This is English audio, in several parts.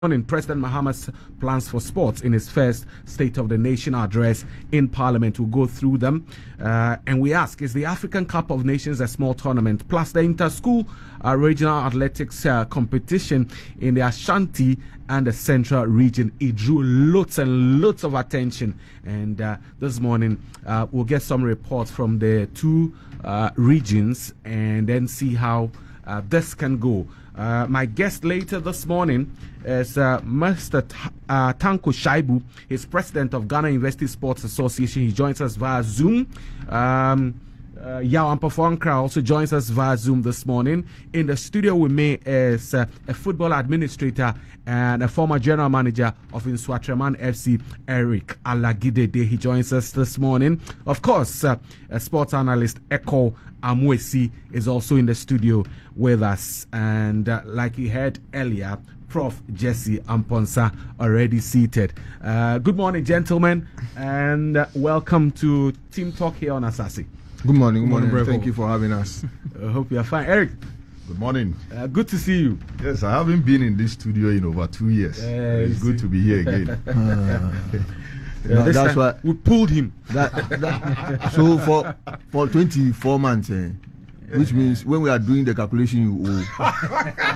In President Mahama's plans for sports in his first State of the Nation address in Parliament. We'll go through them. And we ask, is the African Cup of Nations a small tournament? Plus the inter-school regional athletics competition in the Ashanti and the Central region. It drew lots and lots of attention. And this morning, we'll get some reports from the two regions and then see how this can go. My guest later this morning is Mr. Tanko Shaibu. He's president of Ghana University Sports Association. He joins us via Zoom. Yao Ampafonkra also joins us via Zoom this morning. In the studio with me is a football administrator and a former general manager of Nswatreman FC, Eric Alagidede. He joins us this morning. Of course, a sports analyst, Ekow Amoasi, is also in the studio with us. And like you heard earlier, Prof. Jesse Amponsa already seated. Good morning, gentlemen, and welcome to Team Talk here on Asaase. Good morning. Thank you for having us. I hope you're fine. Eric. Good morning. Good to see you. Yes, I haven't been in this studio in over 2 years. It's good to be here again. No, that's why we pulled him. So for 24 months, which means when we are doing the calculation, you owe.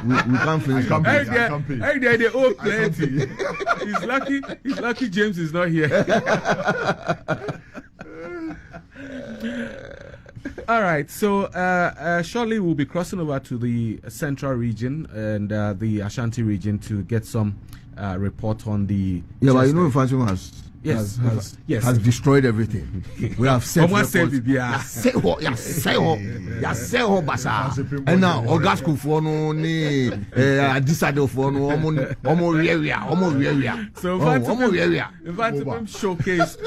We can't finish. Hey, they owe plenty. He's lucky James is not here. All right, so shortly we'll be crossing over to the Central region and the Ashanti region to get some report on the... Yeah, but you know, Fanchon has destroyed everything. We have said and now August for no decided for no area. So Fanchon showcased,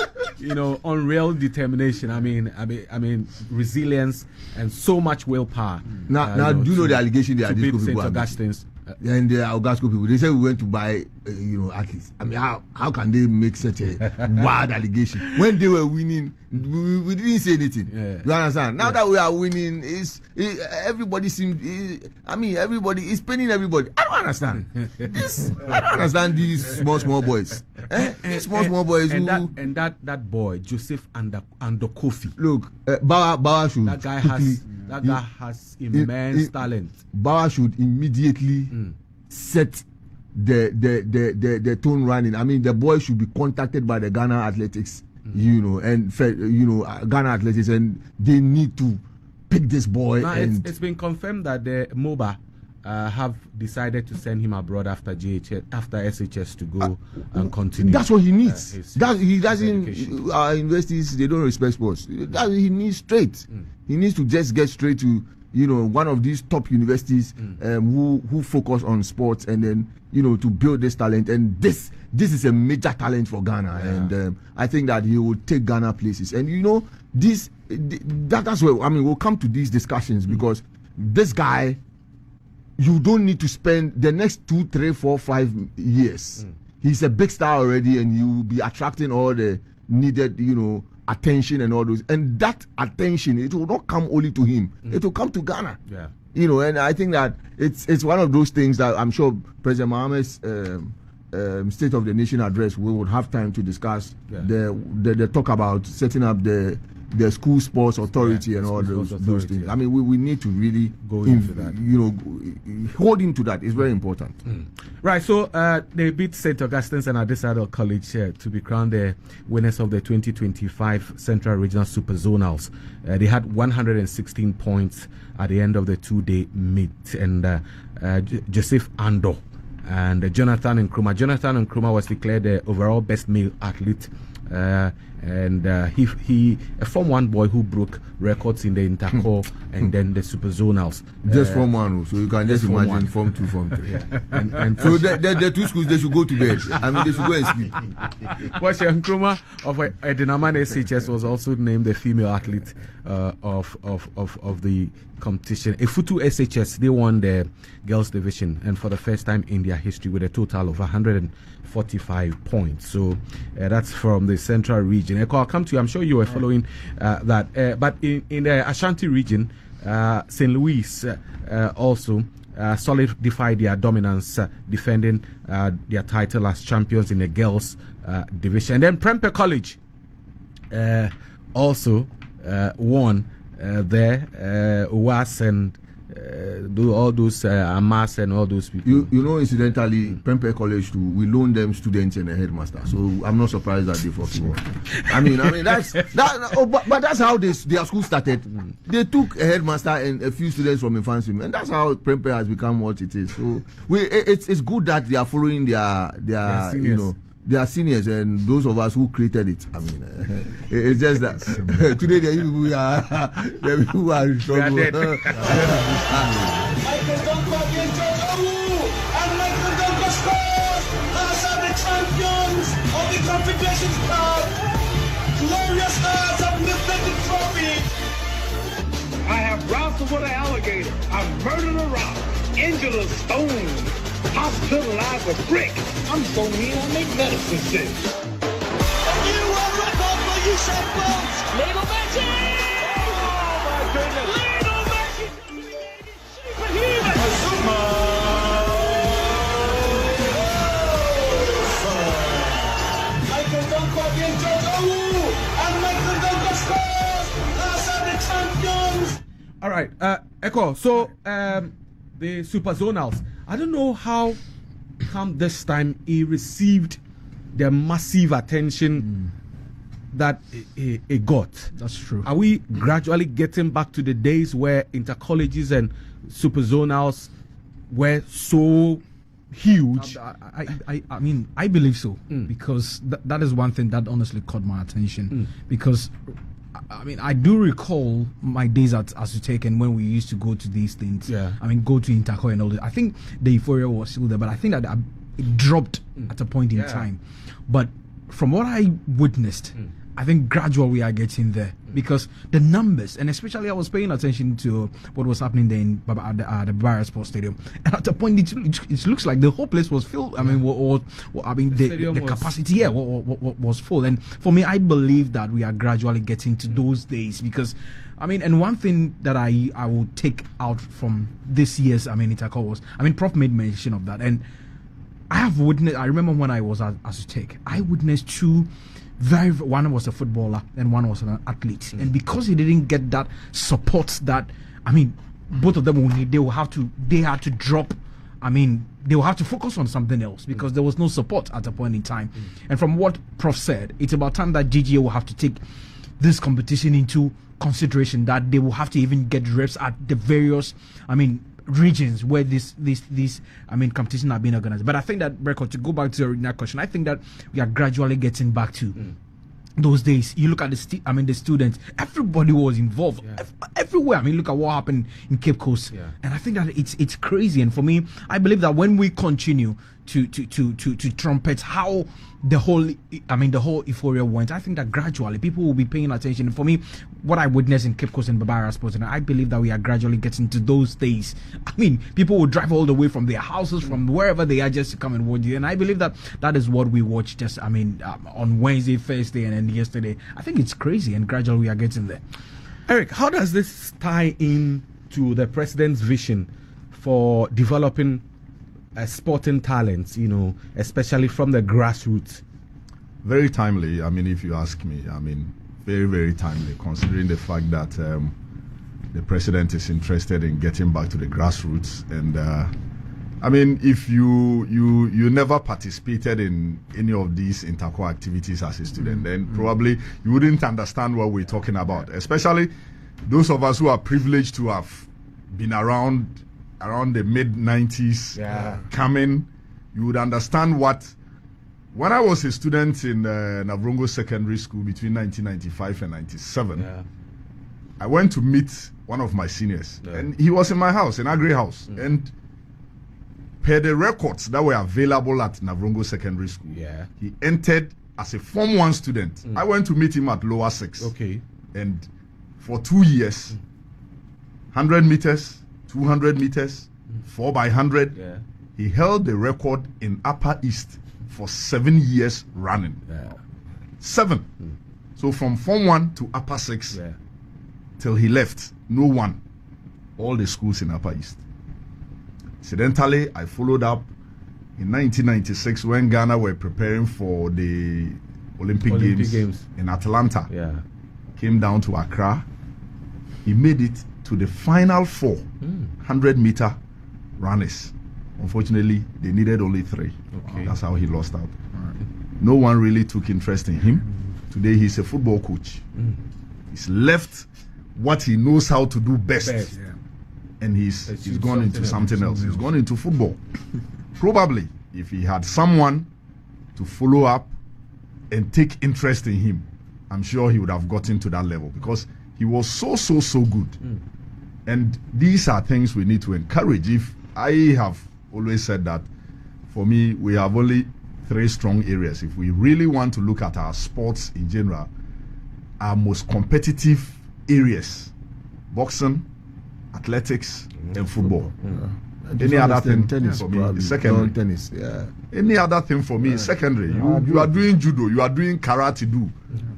unreal determination. I mean resilence and so much willpower. Now do you know the allegation they are beat St. Augustine's? And the Augusto people, they said we went to buy, athletes. I mean, how can they make such a wild allegation? When they were winning, we didn't say anything. Yeah. You understand? Now that we are winning, everybody seems, everybody is paying everybody. I don't understand. I don't understand these small boys. Small boys and that boy, Joseph Kofi. Look, Bauer should. That guy has immense talent. Bauer should immediately set the tone running. I mean, the boy should be contacted by the Ghana Athletics, Ghana Athletics, and they need to pick this boy. Now, it's been confirmed that the MOBA have decided to send him abroad after SHS to go and continue. That's what he needs. He doesn't. Our universities, they don't respect sports. He needs straight. He needs to just get straight to one of these top universities who focus on sports and then to build this talent. And this is a major talent for Ghana, and I think that he will take Ghana places. And that's where we'll come to these discussions because this guy. You don't need to spend the next 2, 3, 4, 5 years. He's a big star already, and you will be attracting all the needed, attention and all those. And that attention, it will not come only to him. It will come to Ghana. Yeah. And I think that it's one of those things that I'm sure President Mahama's State of the Nation address, we would have time to discuss the talk about setting up the school sports authority and all those things. I mean, we need to really go into that. Hold into that. It's very important. Right. So they beat St. Augustine's and Asaase College to be crowned the winners of the 2025 Central Regional Super Zonals. They had 116 points at the end of the 2-day meet, and Joseph Ando and Jonathan Nkrumah. Jonathan Nkrumah was declared the overall best male athlete. And he a Form 1 boy who broke records in the intercore and then the Super Zonals. Just Form 1, so you can just imagine Form 2, Form 3. And so the two schools, they should go to bed. I mean, they should go and sleep. Well, Nkrumah of Edinaman SHS was also named the female athlete of the competition. Efutu SHS, they won the girls division, and for the first time in their history with a total of 145 points. So that's from the Central region. I'll come to you. I'm sure you were following that. But in the Ashanti region, St. Louis also solidified their dominance, defending their title as champions in the girls division. And then Prempeh College also won there. Was and do all those Amoasi and all those people. You know, incidentally, Prempeh College too, we loan them students and a headmaster. So I'm not surprised that they fought. I mean that's that. Oh, but that's how their school started. They took a headmaster and a few students from infancy, and that's how Prempeh has become what it is. So it's good that they are following their they are seniors and those of us who created it. I mean, it's just that today the people who are in trouble. Champions of the Confederations Cup. Glorious Stars have lifted the trophy. I have roused the water alligator. I've murdered a rock, injured a stone, hospitalized a brick. I'm so mean I make medicine sick. A new world record for Usain Bolt. Lionel Messi! Oh my goodness! Lionel Messi! Superhuman! Azuma! All right, Ekow. So the Super Zonals. I don't know how come this time he received the massive attention that it got. That's true. Are we gradually getting back to the days where intercolleges and Super Zonals were so huge? I mean, I believe so, because that is one thing that honestly caught my attention. Because I mean, I do recall my days at Asaase and when we used to go to these things. Yeah. I mean, go to Interco and all that. I think the euphoria was still there, but I think that it dropped at a point in time. But from what I witnessed, I think gradually we are getting there, because the numbers, and especially I was paying attention to what was happening there in the Vickers Sports Stadium, and at a point it looks like the whole place was filled. I mean, the capacity was full. And for me, I believe that we are gradually getting to those days, because I mean, and one thing that I will take out from this year's Interco was, Prof made mention of that, and I have witnessed. I remember when I was at Asaase, I witnessed two. One was a footballer and one was an athlete, and because he didn't get that support that both of them will need, they had to drop. They will have to focus on something else because there was no support at a point in time. And from what Prof said, it's about time that GGA will have to take this competition into consideration, that they will have to even get reps at the various regions where these competitions are being organized. But I think that, record, to go back to your original question, I think that we are gradually getting back to those days. You look at the students, everybody was involved everywhere. Look at what happened in Cape Coast, and I think that it's crazy. And for me, I believe that when we continue to trumpet how the whole euphoria went, I think that gradually people will be paying attention. And for me, what I witnessed in Cape Coast and Vickers Sports, and I believe that we are gradually getting to those days. People will drive all the way from their houses, from wherever they are, just to come and watch it. And I believe that is what we watched just on Wednesday, Thursday, and then yesterday. I think it's crazy, and gradually we are getting there. Eric, how does this tie in to the president's vision for developing sporting talents, especially from the grassroots? Very timely. If you ask me, very, very timely, considering the fact that the president is interested in getting back to the grassroots. And if you never participated in any of these interco activities as a student, then probably you wouldn't understand what we're talking about. Especially those of us who are privileged to have been around the mid-90s coming, you would understand what. When I was a student in Navrongo Secondary School between 1995 and 97, I went to meet one of my seniors, and he was in my house, in Agri House, and per the records that were available at Navrongo Secondary School, he entered as a Form 1 student. I went to meet him at Lower 6. Okay. And for 2 years, 100 meters, 200 meters, 4x100. He held the record in Upper East for 7 years running. 7. So from Form 1 to Upper 6 till he left, no one. All the schools in Upper East. Incidentally, I followed up in 1996 when Ghana were preparing for the Olympic Games in Atlanta. Yeah. Came down to Accra. He made it to the final 4 100-meter runners. Unfortunately, they needed only 3. Okay. That's how he lost out. No one really took interest in him. Today, he's a football coach. He's left what he knows how to do best. And he's gone into something else. He's gone into football. Probably, if he had someone to follow up and take interest in him, I'm sure he would have gotten to that level because he was so good. And these are things we need to encourage. If I have always said that, for me, we have only 3 strong areas. If we really want to look at our sports in general, our most competitive areas: boxing, athletics, and football. Any other thing tennis for me is secondary. Tennis, Any other thing for me is secondary. You are doing judo, you are doing karate do.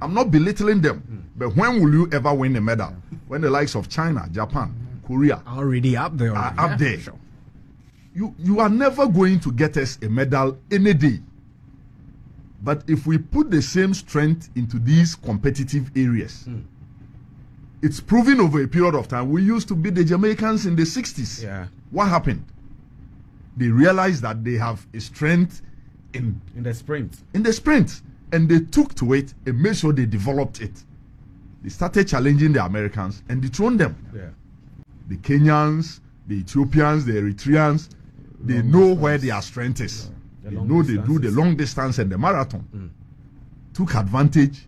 I'm not belittling them, but when will you ever win a medal? When the likes of China, Japan, Korea already up there. Are up there. Sure. You are never going to get us a medal any day. But if we put the same strength into these competitive areas, it's proven over a period of time. We used to beat the Jamaicans in the 60s. Yeah. What happened? They realized that they have a strength in the sprint. And they took to it and made sure they developed it. They started challenging the Americans and dethroned them. Yeah. The Kenyans, the Ethiopians, the Eritreans, they know where their strength is. They know they do the long distance and the marathon. Took advantage.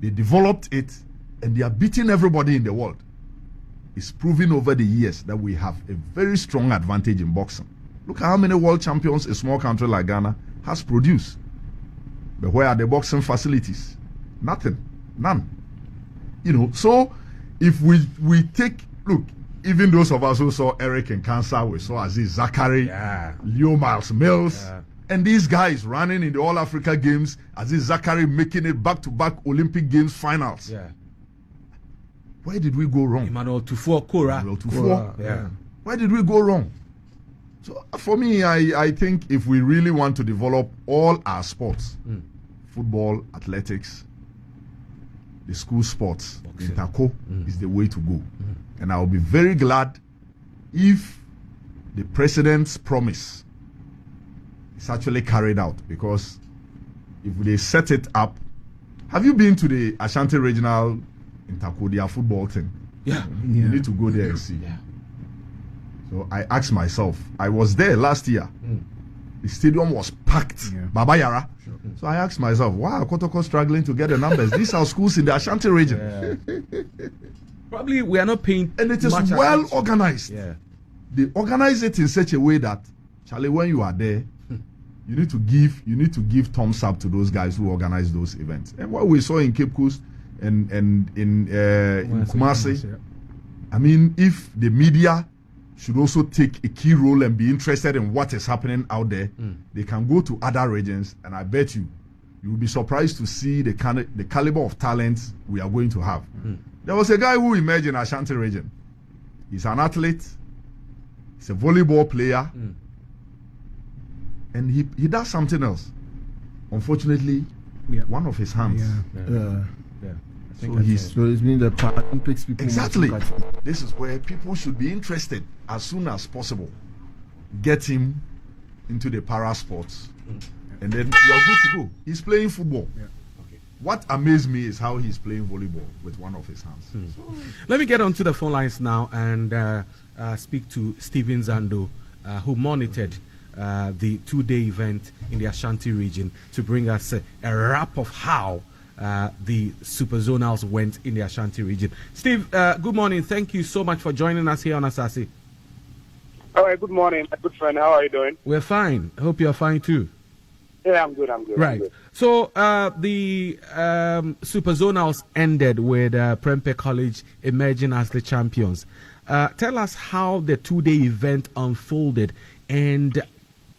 They developed it. And they are beating everybody in the world. It's proven over the years that we have a very strong advantage in boxing. Look at how many world champions a small country like Ghana has produced. But where are the boxing facilities? Nothing. None. So if we take, look, even those of us who saw Eric in cancer, we saw Aziz Zakari, Leo Miles Mills, and these guys running in the All Africa Games, Aziz Zakari making it back-to-back Olympic Games finals. Yeah. Where did we go wrong? Emmanuel Tufo Kora. Yeah. Where did we go wrong? So for me, I think if we really want to develop all our sports, football, athletics, the school sports, Tanko is the way to go. And I will be very glad if the president's promise is actually carried out, because if they set it up, have you been to the Ashanti Regional in Takodia football team? Yeah. You need to go there and see. Yeah. So I asked myself, I was there last year. The stadium was packed. Baba Yara. Sure. So I asked myself, why are Kotoko struggling to get the numbers? These are schools in the Ashanti region. Probably we are not paying. And it is well organized. Yeah. They organize it in such a way that, Charlie, when you are there, you need to give thumbs up to those guys who organize those events. And what we saw in Cape Coast and in Kumasi, I mean, if the media should also take a key role and be interested in what is happening out there, they can go to other regions, and I bet you will be surprised to see the caliber of talents we are going to have. There was a guy who emerged in Ashanti region. He's an athlete. He's a volleyball player. And he does something else. Unfortunately, one of his hands. So it's been the Paralympics people. Exactly. This is where people should be interested as soon as possible. Get him into the para sports. And then you are good to go. He's playing football. What amazed me is how he's playing volleyball with one of his hands. Let me get onto the phone lines now and speak to Stephen Zando, who monitored the two-day event in the Ashanti region, to bring us a wrap of how the Super Zonals went in the Ashanti region. Steve, good morning. Thank you so much for joining us here on Asaase. All right, good morning, my good friend. How are you doing? We're fine. Hope you're fine too. Yeah, I'm good. Right. I'm good. So the Super Zonals ended with Prempeh College emerging as the champions. Tell us how the two-day event unfolded, and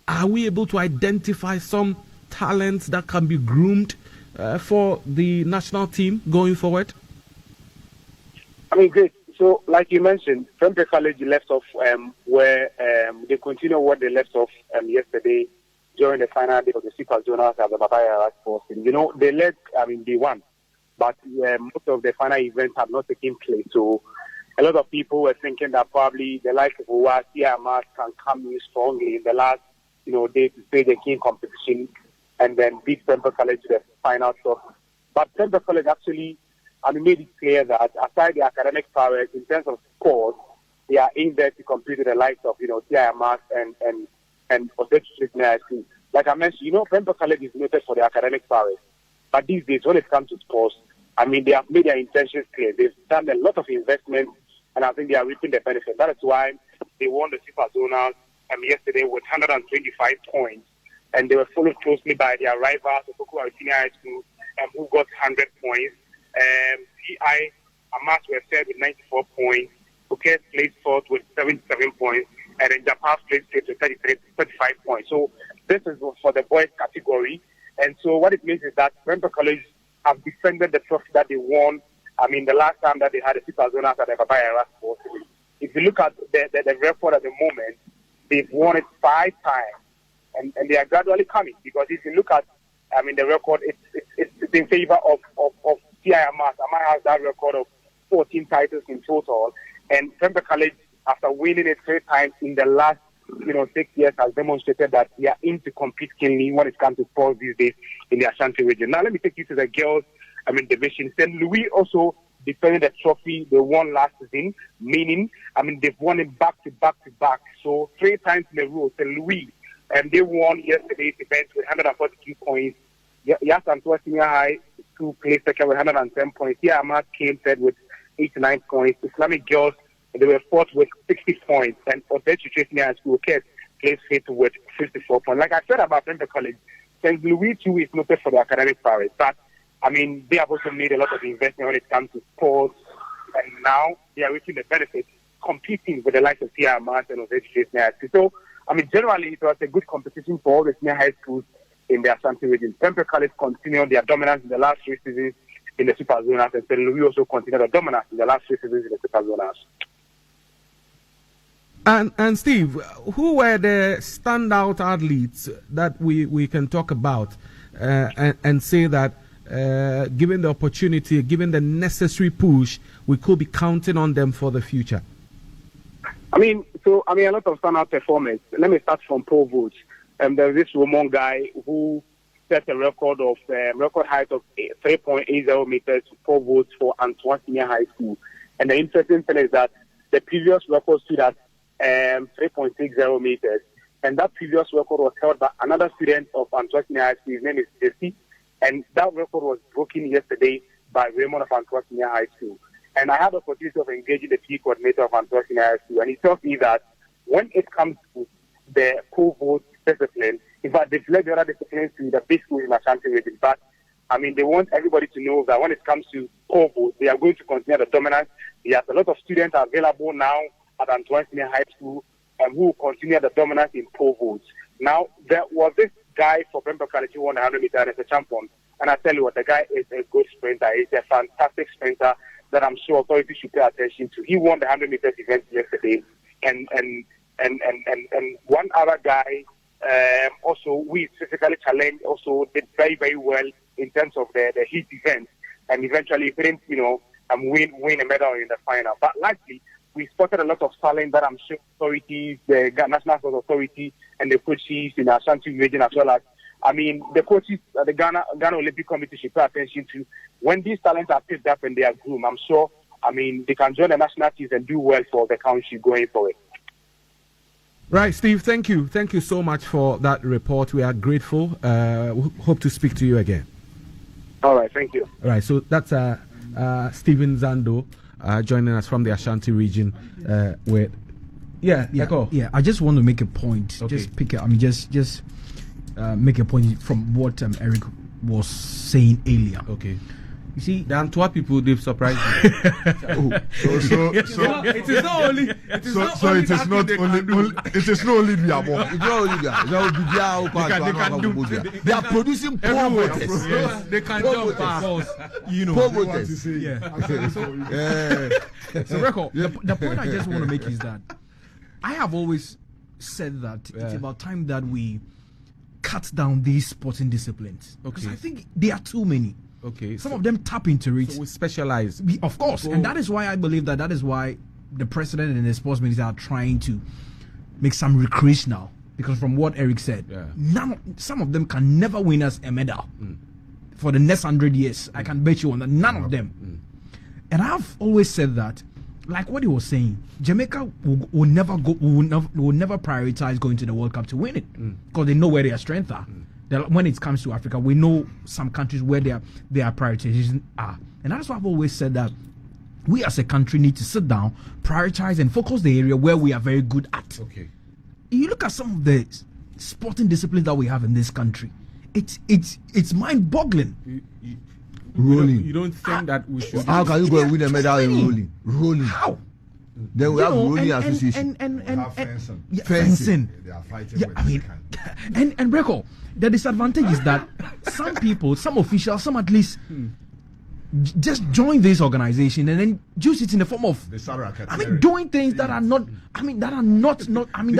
are we able to identify some talents that can be groomed for the national team going forward? I mean, great. So, like you mentioned, Prempeh College left off where they continue what they left off yesterday during the final day of the Super Zonals at the Babaya Sports. They led, they won, but most of the final events have not taken place. So, a lot of people were thinking that probably the likes of Amoasi can come in strongly in the last, day to play the king competition and then beat Prempeh College to the final top. But Prempeh College actually made it clear that aside the academic prowess in terms of scores, they are in there to compete with the likes of, Amoasi and Odechi. Like I mentioned, Prempeh College is noted for the academic prowess. But these days, when it comes to sports, they have made their intentions clear. They've done a lot of investment, and I think they are reaping the benefit. That is why they won the Super Zonals yesterday with 125 points. And they were followed closely by their rivals, Ekow Essilife, who got 100 points. Amoasi were third with 94 points. Vickers placed fourth with 77 points. And then Japan placed fifth with 35 points. So this is for the boys category. And so what it means is that Prempeh College have defended the trophy that they won. The last time that they had a Super Zonals at the Babaya Sports. If you look at the record at the moment, they've won it 5 times. And they are gradually coming. Because if you look at the record, it's in favor of Amoasi. Amoasi has that record of 14 titles in total, and Prempeh College, after winning it 3 times in the last 6 years, has demonstrated that they are in to compete keenly when it comes to sports these days in the Ashanti region. Now let me take you to the girls division. St. Louis also defended the trophy they won last season, meaning they've won it back to back to back. So 3 times in a row, St. Louis, and they won yesterday's event with 142 points. Asaase Senior High School placed second with 110 points. Amoasi came third with 89 points. Islamic girls, they were fourth with 60 points. And Odechi Senior High School placed fifth with 54 points. Like I said about Prempeh College, St. Louis too is noted for the academic prowess. But they have also made a lot of investment when it comes to sports. And now they are reaping the benefits, competing with the likes of Amoasi and Odechi Senior High School. So, generally, it was a good competition for all the senior high schools in the Ashanti region. Prempeh College continued their dominance in the last 3 seasons in the Super Zonals, and St. Louis also continued their dominance in the last 3 seasons in the Super Zonals. And Steve, who were the standout athletes that we can talk about and say that given the opportunity, given the necessary push, we could be counting on them for the future? A lot of standout performance. Let me start from pole vaults. There's this Roman guy who set a record height of 3.80 meters pole vaults for Antoine Senior High School. And the interesting thing is that the previous record stood at 3.60 meters. And that previous record was held by another student of Antoine Senior High School. His name is Jesse. And that record was broken yesterday by Raymond of Antoine Senior High School. And I had the opportunity of engaging the PE coordinator of Antoine Senior High School. And he tells me that when it comes to the pole vault discipline, in fact, they've led the other disciplines to the big schools in Ashanti region. But, they want everybody to know that when it comes to pole vault, they are going to continue the dominance. There's a lot of students available now at Antoine Senior High School who will continue the dominance in pole vaults. Now, there was this guy for Prempeh College who won the 100 meter and is a champion. And I tell you what, the guy is a good sprinter. He's a fantastic sprinter that I'm sure authorities should pay attention to. He won the 100 meters event yesterday. And one other guy also, we physically challenged, also did very, very well in terms of the heat event. And eventually couldn't, win a medal in the final. But lastly, we spotted a lot of talent that I'm sure authorities, the National Sports Authority and the coaches in the Ashanti region, as well as, the coaches at the Ghana Olympic Committee should pay attention to. When these talents are picked up and they are groomed, I'm sure, they can join the national teams and do well for the country going forward. Right, Steve, thank you. Thank you so much for that report. We are grateful. We hope to speak to you again. All right, thank you. All right, so that's Stephen Zando joining us from the Ashanti region. I just want to make a point. Okay. Just make a point from what Eric was saying earlier. Okay. You see, the Antwerp people, they've surprised me. So it is not only. It is not only. It is not only Biamo. It's not only that. They are producing poor voters. Yes, they can jump fast. you know, Poor What to voters. say? Yeah. Yeah. So, Record, the point I just want to make is that I have always said that it's about time that we cut down these sporting disciplines. Because I think there are too many. Okay. Some of them tap into it. So we specialize. Of course. And that is why I believe that is why the president and the sports minister are trying to make some recreational. Because from what Eric said, some of them can never win us a medal for the next 100 years. I can bet you on that. None of them. And I've always said that, like what he was saying, Jamaica will never prioritize going to the World Cup to win it because they know where their strengths are. When it comes to Africa, we know some countries where their priorities are, and that's why I've always said that we as a country need to sit down, prioritize, and focus the area where we are very good at. Okay. You look at some of the sporting disciplines that we have in this country. It's mind-boggling. Rolling. You don't think that we should? How can you go and win a medal in rolling? How? Then we have rolling association. We have fencing. Fencing. They are fighting Yeah, with I mean, this kind. and Reco, the disadvantage is that some people, some officials, some at least just join this organization and then use it in the form of They start racketeering. I mean, doing things that are not. that are not good. I mean,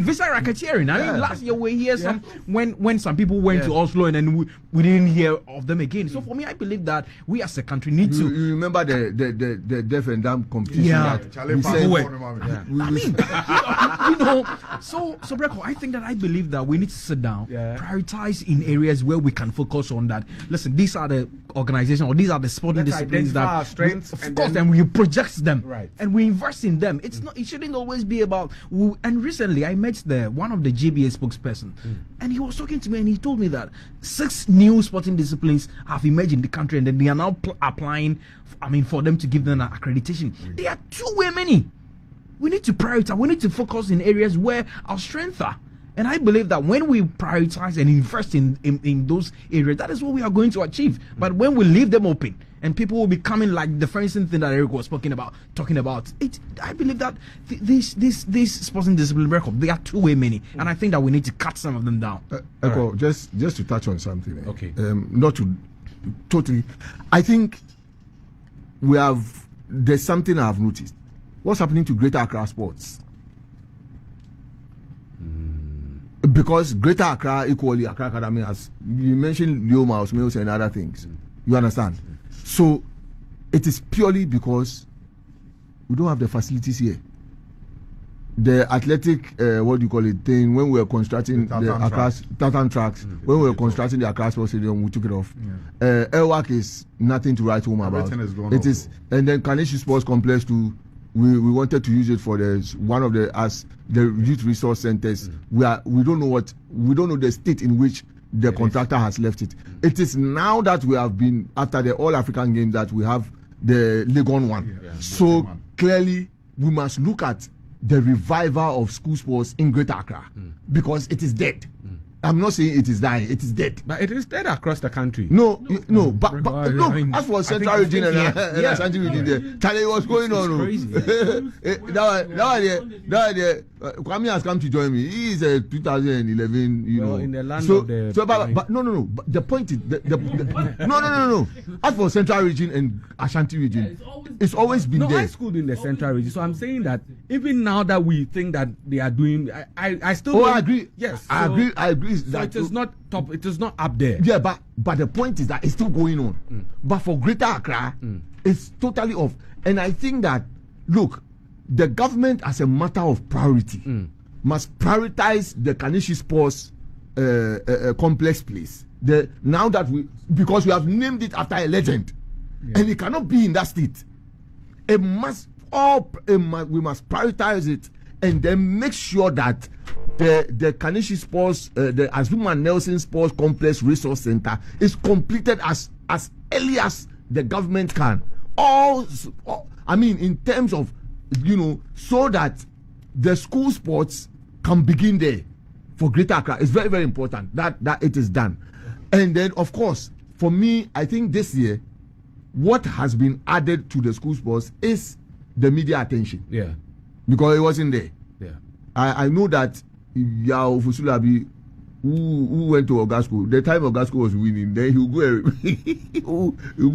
visa racketeering. I mean, last year we hear some when some people went to Oslo and then we didn't hear of them again. So for me, I believe that we as a country need to. You remember the deaf and dumb competition? Yeah. That Charlie we Parker, said- Bonner, I mean, so Breco, I think that I believe that we need to sit down, prioritize in areas where we can focus on that. Listen, these are the organizations or these are the sporting Let's disciplines identify that our strengths of and course, then- and we project them, Right. and we invest in them. It's not. It shouldn't always be about. And recently, I met one of the GBA spokesperson, and he was talking to me, and he told me that 6 new sporting disciplines have emerged in the country, and then they are now applying. For them to give them an accreditation. They are too many. We need to prioritize. We need to focus in areas where our strengths are. And I believe that when we prioritize and invest in those areas, that is what we are going to achieve. But when we leave them open and people will be coming like the fencing thing that Eric was talking about it, I believe that these sporting discipline record, they are too many. And I think that we need to cut some of them down. Ekow, just to touch on something. Okay. Not to totally. I think there's something I've noticed. What's happening to Greater Accra Sports? Because Greater Accra, equally Accra Academy, as you mentioned, Leo Mouse Mills and other things. You understand? So it is purely because we don't have the facilities here. The athletic, what do you call it, thing, when we were constructing the Accra Tartan tracks, when we were constructing the Accra Sports Stadium, we took it off. Airwork is nothing to write home about. Everything is gone It off. is, and then Kaneshi Sports Complex too. We wanted to use it for one of the youth resource centers. We don't know the state in which the contractor has left it. It is now that we have been after the All African Games that we have the Legon one. So clearly we must look at the revival of school sports in Greater Accra because it is dead. I'm not saying it is dying; it is dead. But it is dead across the country. No, but I look, mean, as for I Central think- Region and yeah. Ashanti Region, there, Charlie, what's going on? crazy. That Kwame has come to join me. He is a 2011, Well, in the land so, of the but no. But the point is, no. As for Central Region and Ashanti Region, it's always been No, there. I schooled in the Central Region, so I'm saying that even now that we think that they are doing, I still. Oh, don't- I agree. Yes, I so- agree. So That it is not top. It is not up there. Yeah, but the point is that it's still going on. But for Greater Accra, it's totally off. And I think that, look, the government, as a matter of priority, must prioritize the Kaneshi Sports complex place. Now that because we have named it after a legend, and it cannot be in that state. We must prioritize it and then make sure that the Kaneshi Sports, the Azuma Nelson Sports Complex Resource Center is completed as early as the government can. In terms of, so that the school sports can begin there for Greater Accra. It's very, very important that it is done. And then, of course, for me, I think this year, what has been added to the school sports is the media attention. Yeah. Because it wasn't there. Yeah. I know that Yao Fusulabi, who went to Ogasco, the time Ogasco was winning, then he'll go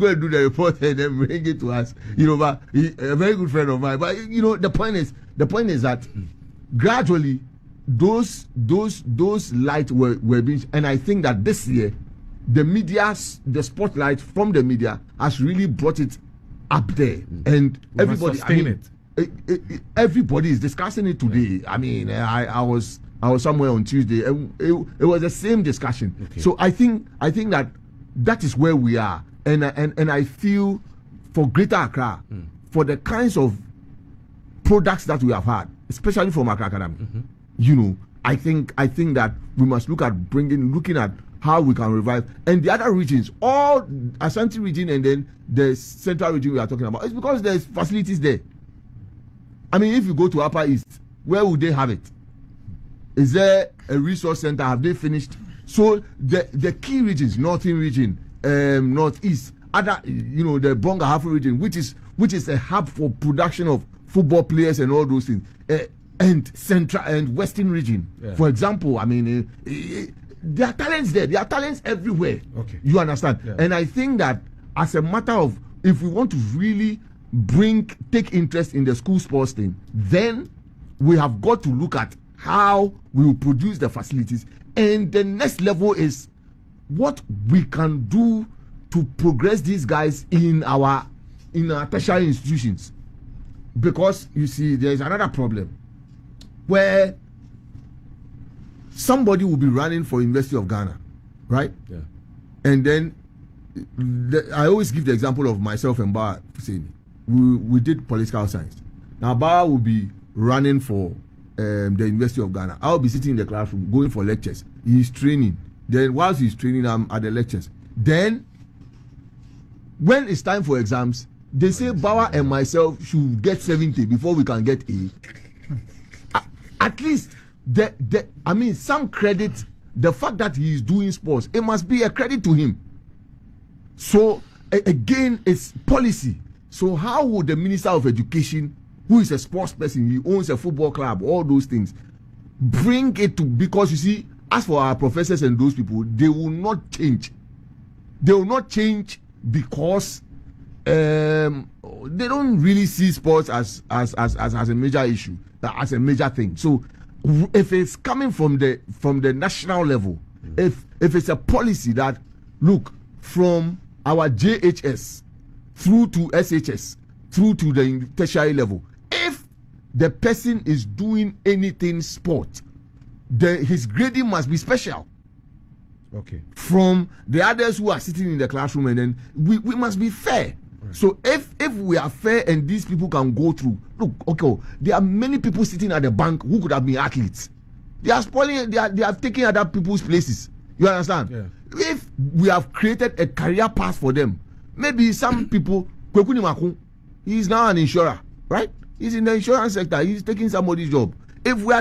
and do the report and then bring it to us. You know, but a very good friend of mine. But you know, the point is that gradually those lights were being, and I think that this year the spotlight from the media has really brought it up there, and everybody, everybody is discussing it today. I mean, I was somewhere on Tuesday, and it was the same discussion. Okay. So I think that is where we are, and I feel for Greater Accra, for the kinds of products that we have had, especially from Accra Academy, you know, I think that we must look at looking at how we can revive, and the other regions, all Ashanti region and then the central region we are talking about, it's because there's facilities there. I mean, if you go to Upper East, where would they have it? Is there a resource center? Have they finished? So the key regions, Northern region, Northeast, other, you know, the Bonga Half region, which is a hub for production of football players and all those things, and Central and Western region, for example. I mean, there are talents there. There are talents everywhere. Okay. You understand? Yeah. And I think that as a matter of, if we want to really take interest in the school sports thing, then we have got to look at how we will produce the facilities. And the next level is what we can do to progress these guys in our tertiary institutions. Because you see, there is another problem where somebody will be running for University of Ghana, right? Yeah. And then I always give the example of myself and Bar Hussein. We did political science. Now Bar will be running for the University of Ghana. I'll be sitting in the classroom going for lectures. He's training. Then whilst he's training, I'm at the lectures. Then when it's time for exams, they say Bauer and myself should get 70 before we can get A. At least I mean, some credit, the fact that he is doing sports, it must be a credit to him. So again, it's policy. So how would the Minister of Education, who is a sports person, he owns a football club, all those things, bring it to, because you see, as for our professors and those people, they will not change. They will not change because they don't really see sports as a major issue, as a major thing. So if it's coming from the national level, if it's a policy that, look, from our JHS through to SHS through to the tertiary level, if the person is doing anything sport, his grading must be special. Okay. From the others who are sitting in the classroom, and then we must be fair. Right. So if we are fair and these people can go through, look, okay, there are many people sitting at the bank who could have been athletes. They are spoiling, they are taking other people's places. You understand? Yeah. If we have created a career path for them, maybe some people, he is now an insurer, right? He's in the insurance sector. He's taking somebody's job. If we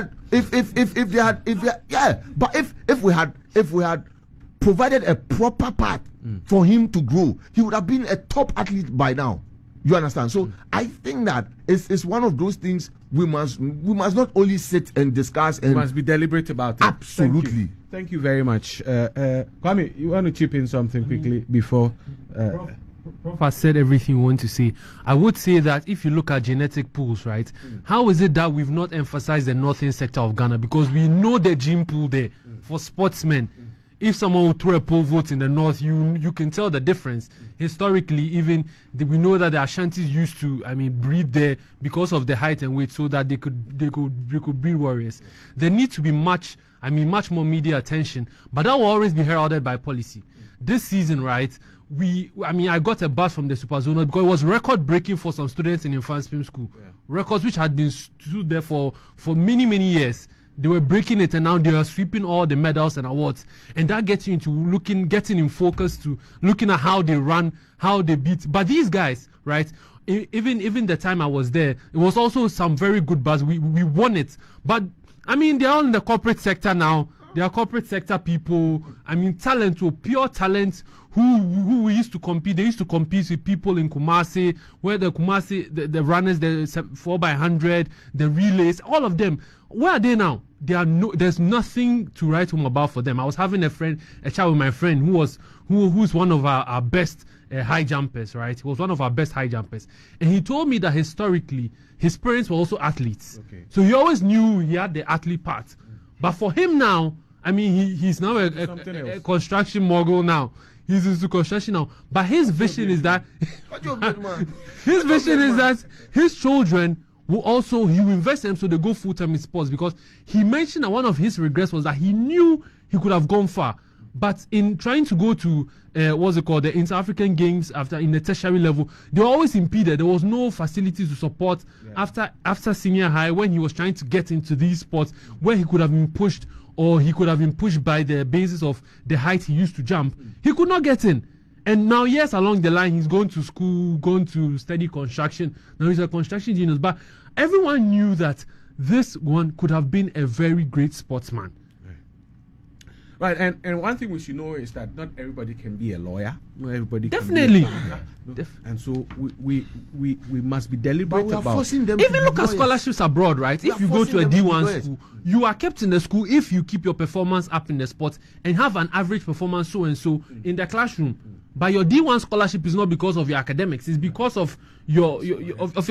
had provided a proper path for him to grow, he would have been a top athlete by now. You understand? So I think that it's one of those things we must not only sit and discuss, and we must be deliberate about it. Absolutely. Thank you very much. Kwame, you want to chip in something quickly before? Prof has said everything we want to say. I would say that if you look at genetic pools, right, how is it that we've not emphasized the northern sector of Ghana? Because we know the gene pool there for sportsmen. If someone would throw a poll vote in the north, you can tell the difference. Historically, even we know that the Ashantis used to, breed there because of the height and weight, so that they could breed warriors. There needs to be much more media attention, but that will always be heralded by policy. This season, right, I got a buzz from the Superzonal because it was record breaking for some students in Infant Swim School. Yeah. Records which had been stood there for many, many years. They were breaking it, and now they are sweeping all the medals and awards. And that gets you into getting in focus to looking at how they run, how they beat. But these guys, right, even the time I was there, it was also some very good buzz. We won it. But, they're all in the corporate sector now. They are corporate sector people. I mean, talent, pure talent. Who used to compete? They used to compete with people in Kumasi, where the the runners, the 4x100, the relays, all of them. Where are they now? There's nothing to write home about for them. I was having a chat with my friend who's one of our best high jumpers, right? He was one of our best high jumpers, and he told me that historically his parents were also athletes. Okay. So he always knew he had the athlete part. But for him now, I mean, he's now a construction mogul now. He's into construction now. But his vision is that his children will also, he will invest in them so they go full time in sports, because he mentioned that one of his regrets was that he knew he could have gone far. But in trying to go to the Inter-African Games in the tertiary level, they were always impeded. There was no facility to support after senior high, when he was trying to get into these sports where he could have been pushed, or he could have been pushed by the basis of the height he used to jump. He could not get in. And now, years along the line, he's going to school, going to study construction. Now he's a construction genius. But everyone knew that this one could have been a very great sportsman. Right, and one thing we should know is that not everybody can be a lawyer. Not everybody definitely can be and so we must be deliberate about them. Even look at scholarships abroad, right? If you go to a D1 school, you are kept in the school if you keep your performance up in the sports and have an average performance so and so in the classroom. But your D1 scholarship is not because of your academics; it's because of your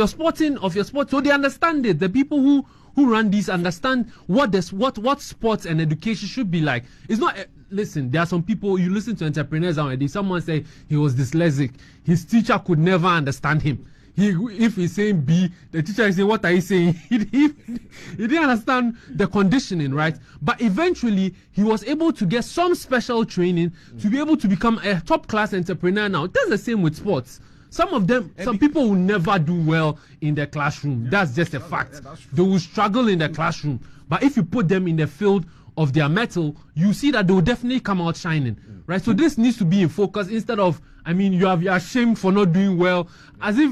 sporting. So they understand it. The people who run these understand what sports and education should be like. It's not. Listen, there are some people, you listen to entrepreneurs nowadays. Someone say he was dyslexic. His teacher could never understand him. If he's saying B, the teacher is saying, what are you saying? He didn't understand the conditioning, right? But eventually, he was able to get some special training to be able to become a top-class entrepreneur now. That's the same with sports. Some people will never do well in the classroom. That's just a fact. They will struggle in the classroom. But if you put them in the field of their metal, you see that they will definitely come out shining, right? So this needs to be in focus instead of, I mean, you are ashamed for not doing well, as if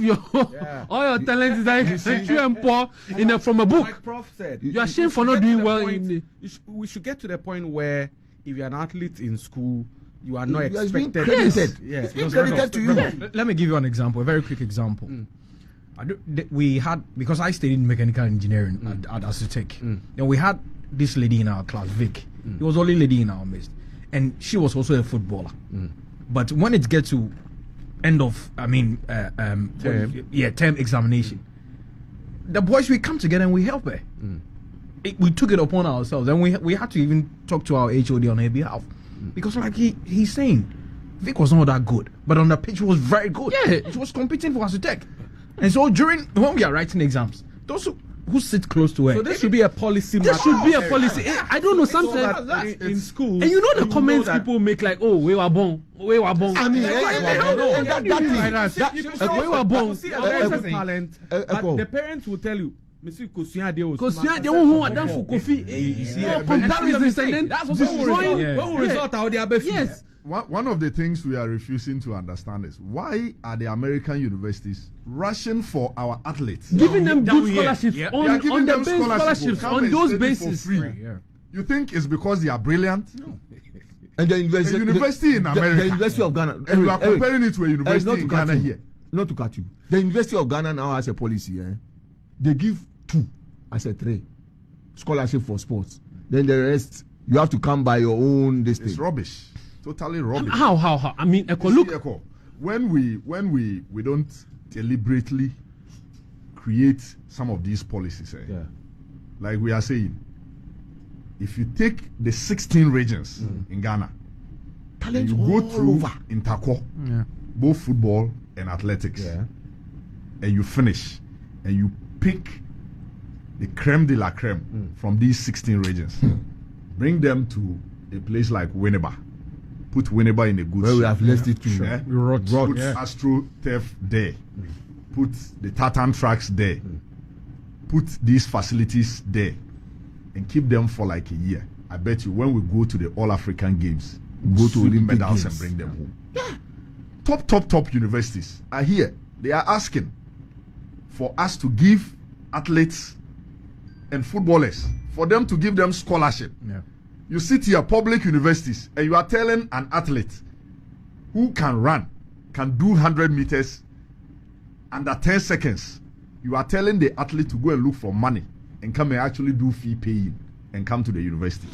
all your talent is like true and poor from a book. Like Prof said, you're ashamed for not doing well. We should get to the point where if you're an athlete in school, you are not expected. Yes, credited to you. Let me give you an example, a very quick example. We had, because I studied mechanical engineering at Asaase, then we had this lady in our class, Vic. It was the only lady in our midst, and she was also a footballer. But when it gets to end of, term examination, the boys, we come together and we help her. We took it upon ourselves, and we had to even talk to our HOD on her behalf, because like he's saying, Vic was not that good, but on the pitch was very good. Yeah, she was competing for Asaase. And so when we are writing exams, those who sit close to her. So this should be a policy. This should be a policy. I don't know, sometimes in school. And you know the comments people make, like, oh, we were born. We were born. I mean, we were born. Talent. But the parents will tell you, because they won't done for coffee. Comparisons, and then destroying. Yes. One of the things we are refusing to understand is why are the American universities rushing for our athletes, giving them good scholarships on the base scholarships on those bases. You think it's because they are brilliant? No. And the university in America, the University of Ghana, and you are comparing it to a university in Ghana here. Not to cut you. The University of Ghana now has a policy. They give 2 as a 3 scholarship for sports. Then the rest you have to come by your own distance. It's rubbish. Totally rubbish. How? I mean, Ekow, look. When we don't deliberately create some of these policies, like we are saying, if you take the 16 regions in Ghana, and you go through in Tanko, both football and athletics, and you finish, and you pick the creme de la creme from these 16 regions, bring them to a place like Winneba. Put Winneba in a good where we have left it to put Astro Turf there. Put the tartan tracks there. Put these facilities there. And keep them for like a year. I bet you when we go to the All African Games, go to Olympic medals and bring them home. Yeah. Top universities are here. They are asking for us to give athletes and footballers, for them to give them scholarship. You sit here, public universities, and you are telling an athlete who can run, can do 100 meters under 10 seconds. You are telling the athlete to go and look for money and come and actually do fee paying and come to the university.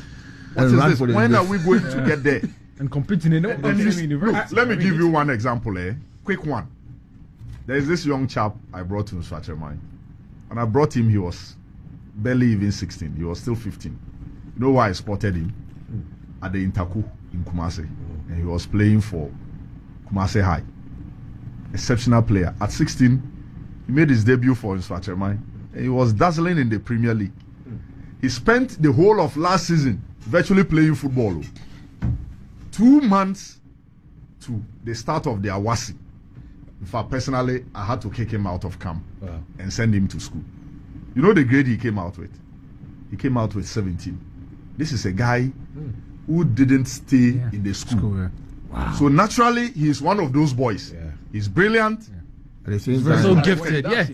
What is this? When are we going to get there? And competing in university. Let me give you one example, quick one. There is this young chap I brought to Xtra, and I brought him. He was barely even 16. He was still 15. You know why I spotted him? At the Intaku in Kumasi, and he was playing for Kumasi High. Exceptional player. At 16, he made his debut for Xtra, and he was dazzling in the Premier League. He spent the whole of last season virtually playing football. 2 months to the start of the Amoasi. In fact, personally, I had to kick him out of camp and send him to school. You know the grade he came out with? He came out with 17. This is a guy who didn't stay in the school. Wow. So naturally, he is one of those boys. Yeah. He's brilliant. At the same He's so time, gifted. Yeah.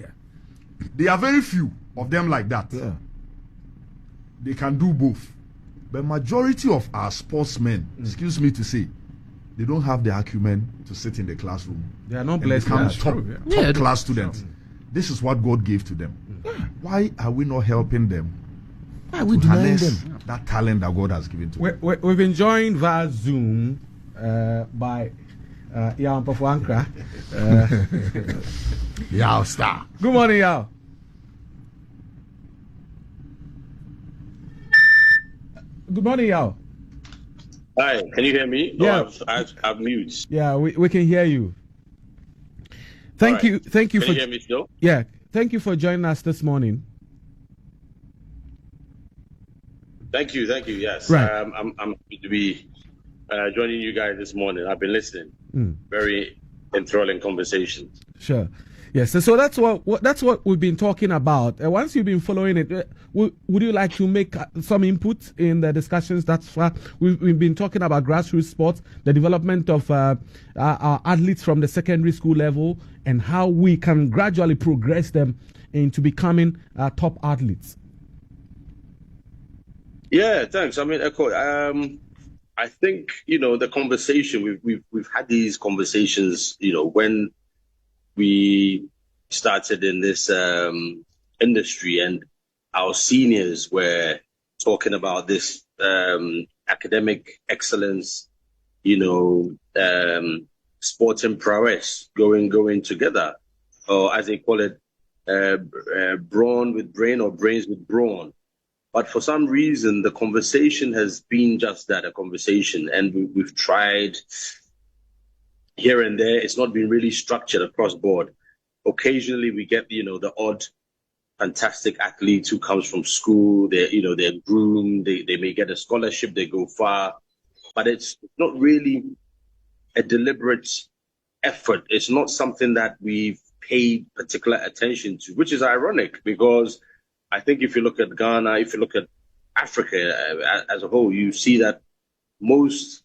There are very few of them like that. yeah. They can do both. But majority of our sportsmen, excuse me to say, they don't have the acumen to sit in the classroom. They are not and blessed. become That's top, true, top class students. This is what God gave to them. Why are we not helping them? Why are we to denying harness them? that talent that God has given to them? We've been joined via Zoom by Yao Mpafu Ankra. Yao Star. Good morning, Yao. Good morning, Yao. Hi, can you hear me? Yeah. Oh, I've mute. Yeah, we can hear you. Thank you. Thank you Can for you hear me still? yeah. Thank you for joining us this morning. Thank you. Yes. Right. I'm happy to be joining you guys this morning. I've been listening. Very enthralling conversations. Sure. Yes. So that's what we've been talking about. Once you've been following it, would you like to make some input in the discussions? That's far. We've been talking about grassroots sports, the development of our athletes from the secondary school level, and how we can gradually progress them into becoming top athletes. Yeah. Thanks. I mean, Ekow, I think the conversation we've had these conversations. When we started in this industry, and our seniors were talking about this academic excellence, sporting prowess going together, or as they call it, brawn with brain or brains with brawn. But for some reason, the conversation has been just that, a conversation, and we've tried here and there. It's not been really structured across board. Occasionally we get, the odd fantastic athlete who comes from school. They're groomed. They may get a scholarship. They go far, but it's not really a deliberate effort. It's not something that we've paid particular attention to, which is ironic, because I think if you look at Ghana, if you look at Africa as a whole, you see that most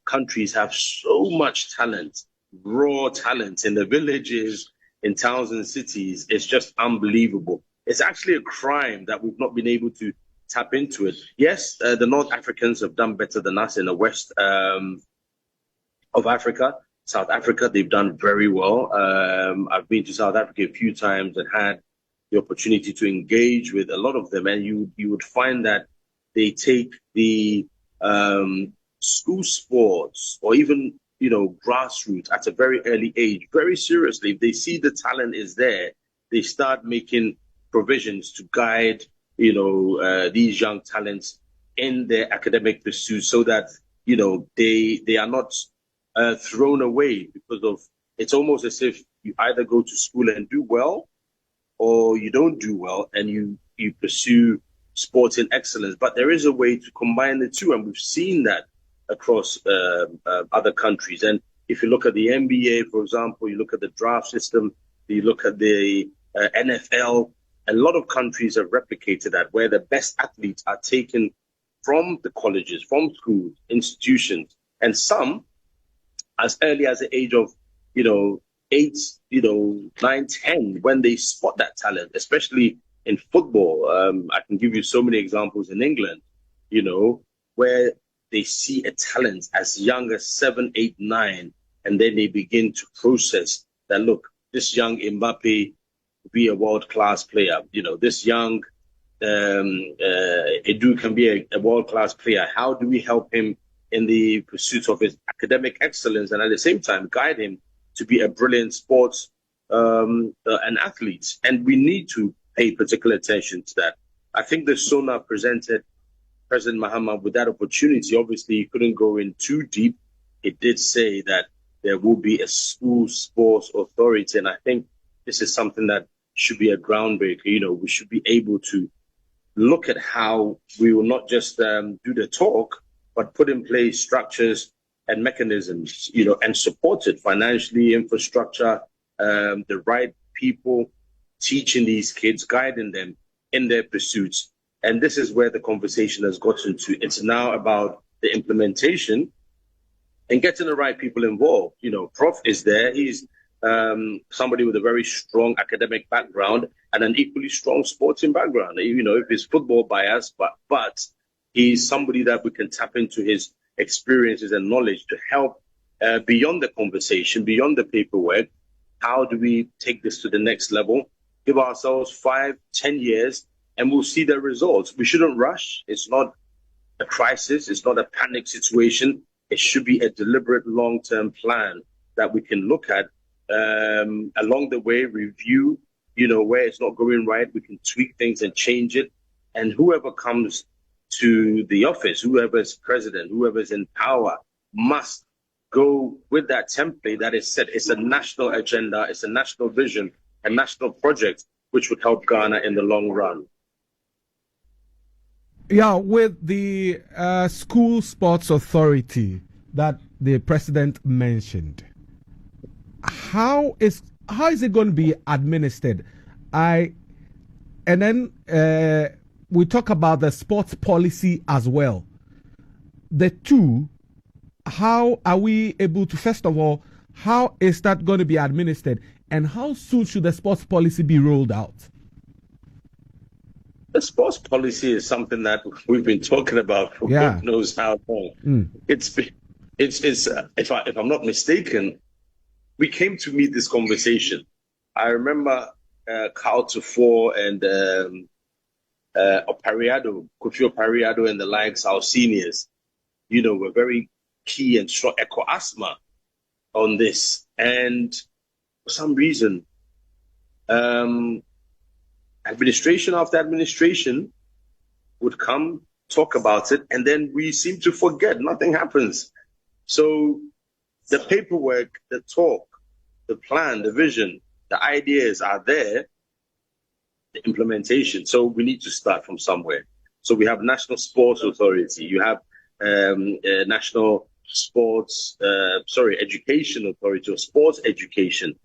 countries have so much talent, raw talent in the villages, in towns and cities. It's just unbelievable. It's actually a crime that we've not been able to tap into it. Yes, the North Africans have done better than us in the west of Africa. South Africa, they've done very well. I've been to South Africa a few times and had the opportunity to engage with a lot of them, and you would find that they take the school sports or even grassroots at a very early age very seriously. If they see the talent is there, they start making provisions to guide these young talents in their academic pursuits, so that they are not thrown away because of, it's almost as if you either go to school and do well, or you don't do well and you pursue sports in excellence. But there is a way to combine the two, and we've seen that across other countries. And if you look at the NBA, for example, you look at the draft system, you look at the NFL, a lot of countries have replicated that, where the best athletes are taken from the colleges, from schools, institutions, and some as early as the age of 8, 9, 10, when they spot that talent, especially in football. I can give you so many examples in England. where they see a talent as young as 7, 8, 9, and then they begin to process that, look, this young Mbappe will be a world-class player. This young Edu can be a world-class player. How do we help him in the pursuit of his academic excellence, and at the same time guide him to be a brilliant sports an athlete? And we need to pay particular attention to that. I think the SONA presented President Mahama with that opportunity. Obviously, he couldn't go in too deep. It did say that there will be a school sports authority, and I think this is something that should be a groundbreaker. We should be able to look at how we will not just do the talk, but put in place structures and mechanisms, and support it financially, infrastructure, the right people teaching these kids, guiding them in their pursuits. And this is where the conversation has gotten to. It's now about the implementation and getting the right people involved. Prof is there. He's somebody with a very strong academic background and an equally strong sporting background. If it's football bias, but he's somebody that we can tap into his experiences and knowledge to help beyond the conversation, beyond the paperwork. How do we take this to the next level? Give ourselves 5, 10 years, and we'll see the results. We shouldn't rush. It's not a crisis. It's not a panic situation. It should be a deliberate long-term plan that we can look at along the way, review, where it's not going right. We can tweak things and change it. And whoever comes to the office, whoever's president, whoever's in power, must go with that template that is set. It's a national agenda. It's a national vision, a national project, which would help Ghana in the long run. Yeah, with the school sports authority that the president mentioned, how is it going to be administered? And then we talk about the sports policy as well. The two, how are we able to, first of all, how is that going to be administered? And how soon should the sports policy be rolled out? The sports policy is something that we've been talking about for God knows how long. It's if I'm not mistaken, we came to meet this conversation. I remember Carl Tufor and Kofi Opariado and the likes, our seniors, were very key and strong, Ekow Asma on this. And for some reason, administration after administration would come, talk about it, and then we seem to forget. Nothing happens. So the paperwork, the talk, the plan, the vision, the ideas are there, the implementation. So we need to start from somewhere. So we have National Sports Authority. You have National Sports, Education Authority or Sports Education.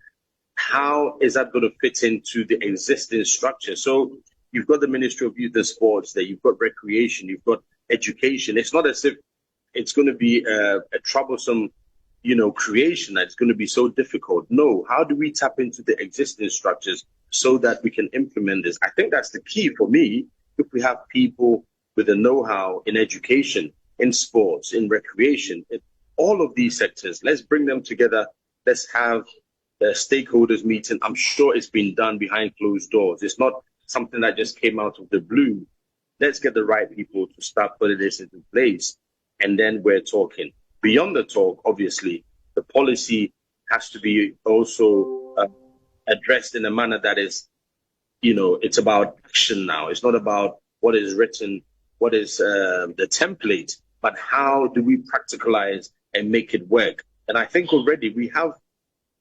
How is that going to fit into the existing structure? So you've got the Ministry of Youth and Sports there, you've got recreation, you've got education. It's not as if it's going to be a troublesome, creation that's going to be so difficult. No, how do we tap into the existing structures so that we can implement this? I think that's the key for me. If we have people with the know-how in education, in sports, in recreation, in all of these sectors, let's bring them together. Let's have the stakeholders meeting. I'm sure it's been done behind closed doors. It's not something that just came out of the blue. Let's get the right people to start putting this into place. And then we're talking. Beyond the talk, obviously, the policy has to be also addressed in a manner that is, it's about action now. It's not about what is written, what is the template, but how do we practicalize and make it work? And I think already we have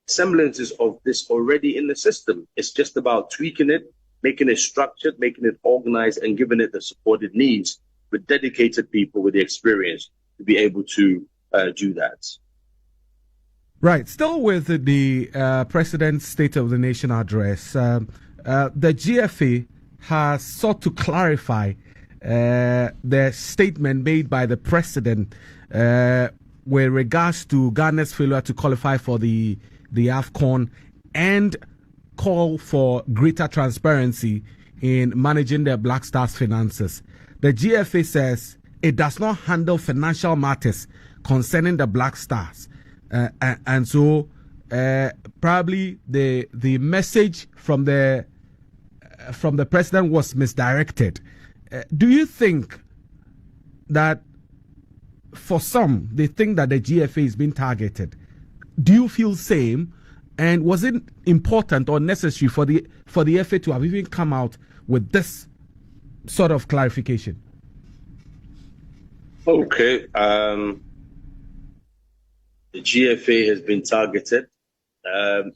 semblances of this already in the system. It's just about tweaking it, making it structured, making it organized, and giving it the support it needs with dedicated people with the experience to be able to do that. Right. Still with the President's State of the Nation address, the GFA has sought to clarify the statement made by the President with regards to Ghana's failure to qualify for the AFCON and call for greater transparency in managing the Black Stars finances. The GFA says it does not handle financial matters concerning the Black Stars. And so probably the message from the president was misdirected. Do you think that for some, they think that the GFA is being targeted? Do you feel same? And was it important or necessary for the FA to have even come out with this sort of clarification? Okay. The GFA has been targeted.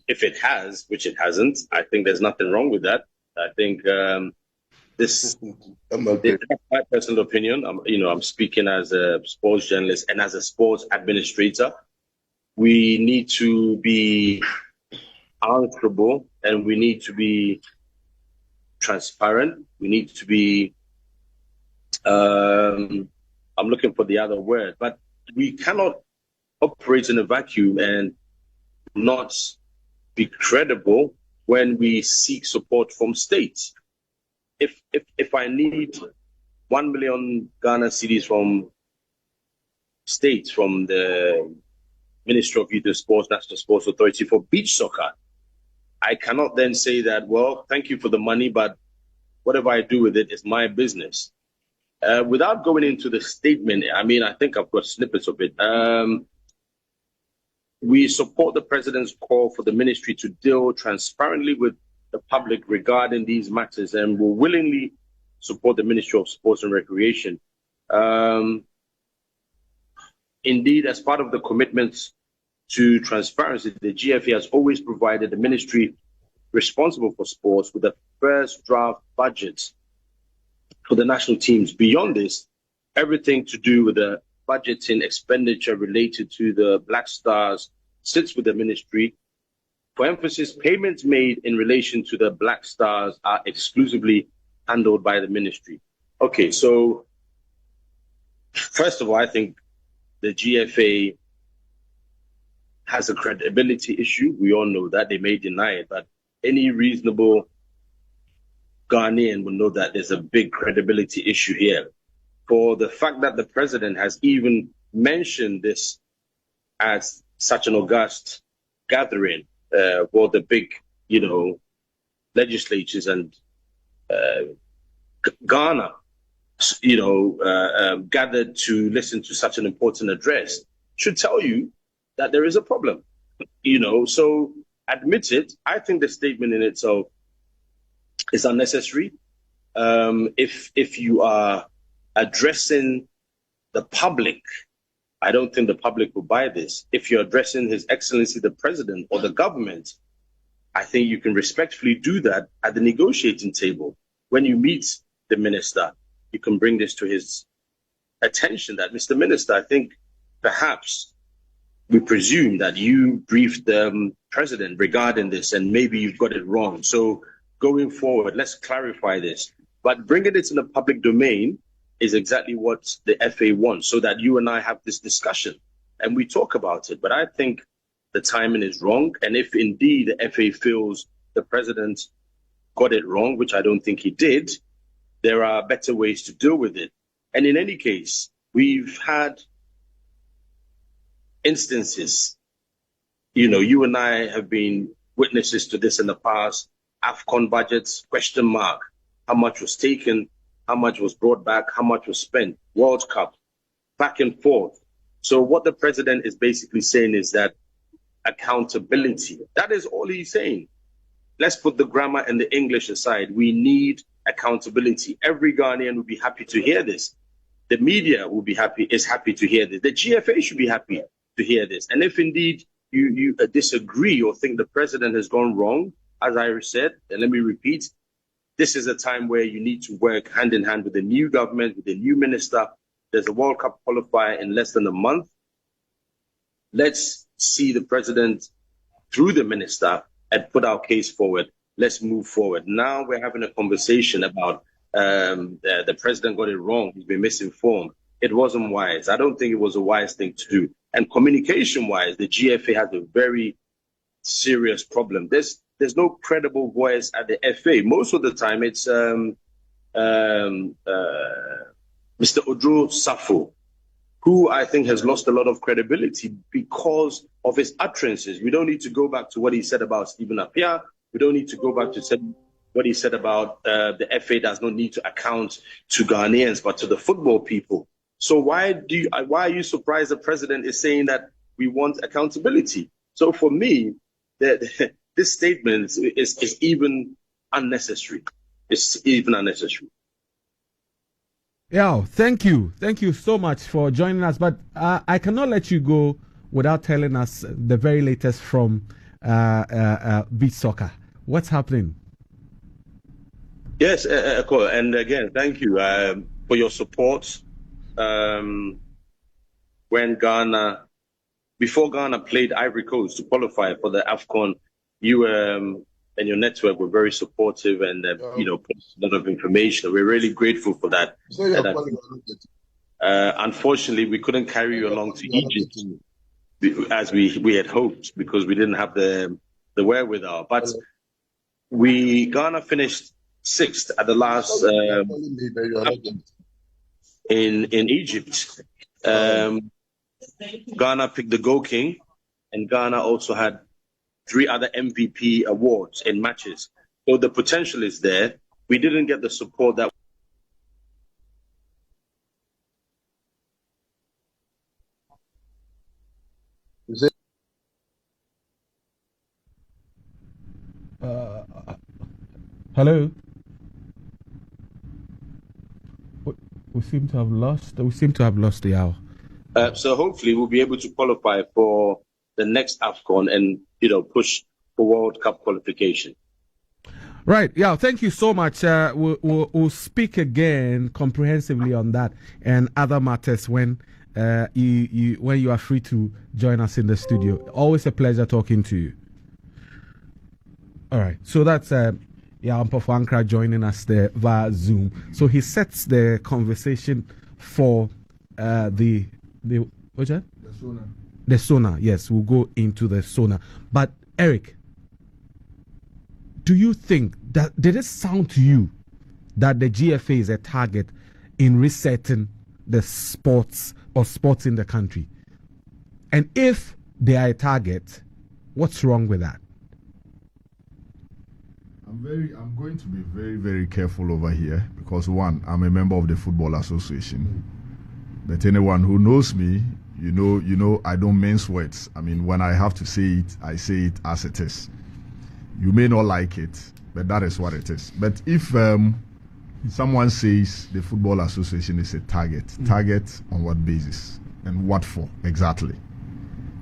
If it has, which it hasn't, I think there's nothing wrong with that. I think this is my personal opinion. I'm speaking as a sports journalist and as a sports administrator. We need to be answerable and we need to be transparent. We need to be, I'm looking for the other word, but we cannot operate in a vacuum and not be credible when we seek support from states. If I need 1 million Ghana cedis from states, from the Ministry of Youth and Sports, National Sports Authority for beach soccer, I cannot then say that, well, thank you for the money, but whatever I do with it is my business. Without going into the statement, I think I've got snippets of it. We support the president's call for the ministry to deal transparently with the public regarding these matters, and will willingly support the Ministry of Sports and Recreation. Indeed, as part of the commitments to transparency, the GFA has always provided the ministry responsible for sports with the first draft budget for the national teams. Beyond this, everything to do with the budgeting expenditure related to the Black Stars sits with the ministry. For emphasis, payments made in relation to the Black Stars are exclusively handled by the ministry. Okay, so first of all, I think the GFA has a credibility issue. We all know that. They may deny it, but any reasonable Ghanaian will know that there's a big credibility issue here. For the fact that the president has even mentioned this as such an august gathering, for the big, legislatures and Ghana, gathered to listen to such an important address, should tell you that there is a problem. So admit it. I think the statement in itself is unnecessary. If you are addressing the public, I don't think the public will buy this. If you're addressing His Excellency the President or the government, I think you can respectfully do that at the negotiating table. When you meet the minister, you can bring this to his attention that, Mr. Minister, I think perhaps we presume that you briefed the president regarding this and maybe you've got it wrong. So going forward, let's clarify this. But bringing it in the public domain is exactly what the FA wants, so that you and I have this discussion and we talk about it. But I think the timing is wrong. And if indeed the FA feels the president got it wrong, which I don't think he did, there are better ways to deal with it. And in any case, we've had instances, you and I have been witnesses to this in the past. AFCON budgets, question mark. How much was taken? How much was brought back? How much was spent? World Cup, back and forth. So what the president is basically saying is that accountability, that is all he's saying. Let's put the grammar and the English aside. We need accountability. Every Ghanaian would be happy to hear this. The media will be is happy to hear this. The GFA should be happy to hear this. And if indeed you disagree or think the president has gone wrong, as I said, and let me repeat, this is a time where you need to work hand in hand with the new government, with the new minister. There's a World Cup qualifier in less than a month. Let's see the president through the minister and put our case forward. Let's move forward. Now we're having a conversation about the president got it wrong. He's been misinformed. It wasn't wise. I don't think it was a wise thing to do. And communication-wise, the GFA has a very serious problem. There's no credible voice at the FA. Most of the time, it's Mr. Odro Safo, who I think has lost a lot of credibility because of his utterances. We don't need to go back to what he said about Stephen Appiah. We don't need to go back to what he said about the FA does not need to account to Ghanaians, but to the football people. So why are you surprised the president is saying that we want accountability? So for me, this statement is even unnecessary. It's even unnecessary. Yeah, thank you. Thank you so much for joining us. But I cannot let you go without telling us the very latest from Beach Soccer. What's happening? Yes, Ekow, and again, thank you for your support. When before Ghana played Ivory Coast to qualify for the AFCON, you and your network were very supportive and put a lot of information. We're really grateful for that. Unfortunately, we couldn't carry you along to Egypt as we had hoped because we didn't have the wherewithal. But Ghana finished 6th at the last in Egypt. Ghana picked the Goal King, and Ghana also had 3 other MVP awards in matches. So the potential is there. We didn't get the support that. Hello. We seem to have lost the hour. So hopefully we'll be able to qualify for the next AFCON and push for World Cup qualification. Right. Yeah. Thank you so much. We'll speak again comprehensively on that and other matters when you are free to join us in the studio. Always a pleasure talking to you. All right. So that's Ampofo joining us there via Zoom. So he sets the conversation for what's that? The Sona. Yes, we'll go into the Sona. But Eric, do you think did it sound to you that the GFA is a target in resetting the sports in the country? And if they are a target, what's wrong with that? I'm going to be very, very careful over here because one, I'm a member of the Football Association. But anyone who knows me, you know, I don't mince words. I mean, when I have to say it, I say it as it is. You may not like it, but that is what it is. But if someone says the Football Association is a target on what basis and what for exactly?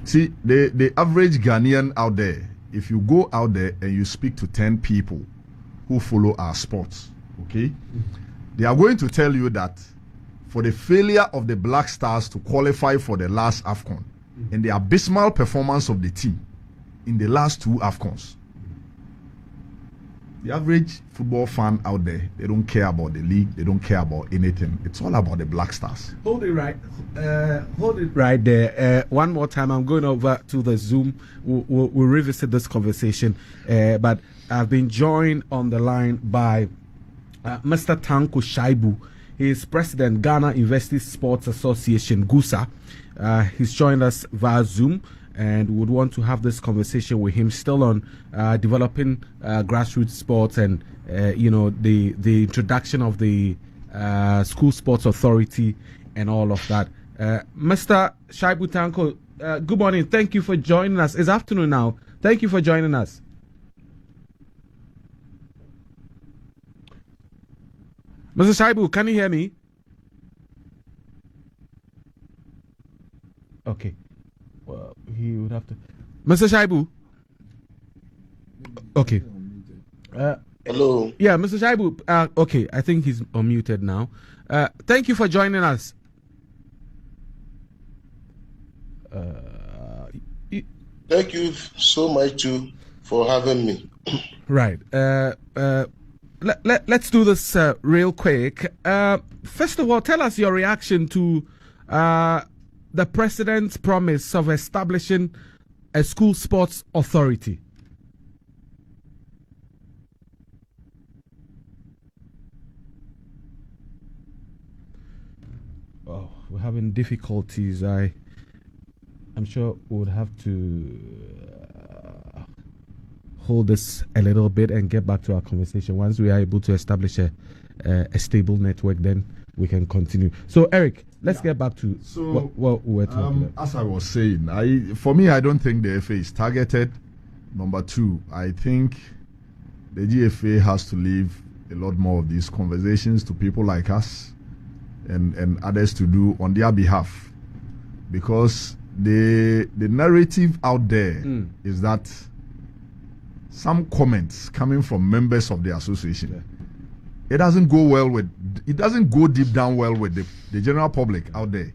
See, the average Ghanaian out there, if you go out there and you speak to 10 people who follow our sports, okay, they are going to tell you that for the failure of the Black Stars to qualify for the last AFCON and the abysmal performance of the team in the last 2 AFCONs, the average football fan out there, they don't care about the league, they don't care about anything. It's all about the Black Stars. Hold it right there. One more time, I'm going over to the Zoom. We'll revisit this conversation. But I've been joined on the line by Mr. Tanko Shaibu. He is President, Ghana University Sports Association, GUSA. He's joined us via Zoom and would want to have this conversation with him still on developing grassroots sports and, the introduction of the School Sports Authority and all of that. Mr. Shaibu Tanko, good morning. Thank you for joining us. It's afternoon now. Thank you for joining us. Mr. Shaibu, can you hear me? Okay. Well, he would have to. Mr. Shaibu? Okay. Hello. Yeah, Mr. Shaibu. Okay, I think he's unmuted now. Thank you for joining us. Thank you so much too for having me. Right. Let's do this real quick. First of all, tell us your reaction to the president's promise of establishing a school sports authority. we're having difficulties. I'm sure we would have to hold this a little bit and get back to our conversation. Once we are able to establish a stable network, then we can continue. So, Eric, let's get back to what we're talking about. As I was saying, for me, I don't think the FA is targeted. Number two, I think the GFA has to leave a lot more of these conversations to people like us and others to do on their behalf, because the narrative out there is that some comments coming from members of the association, it doesn't go deep down well with the general public out there.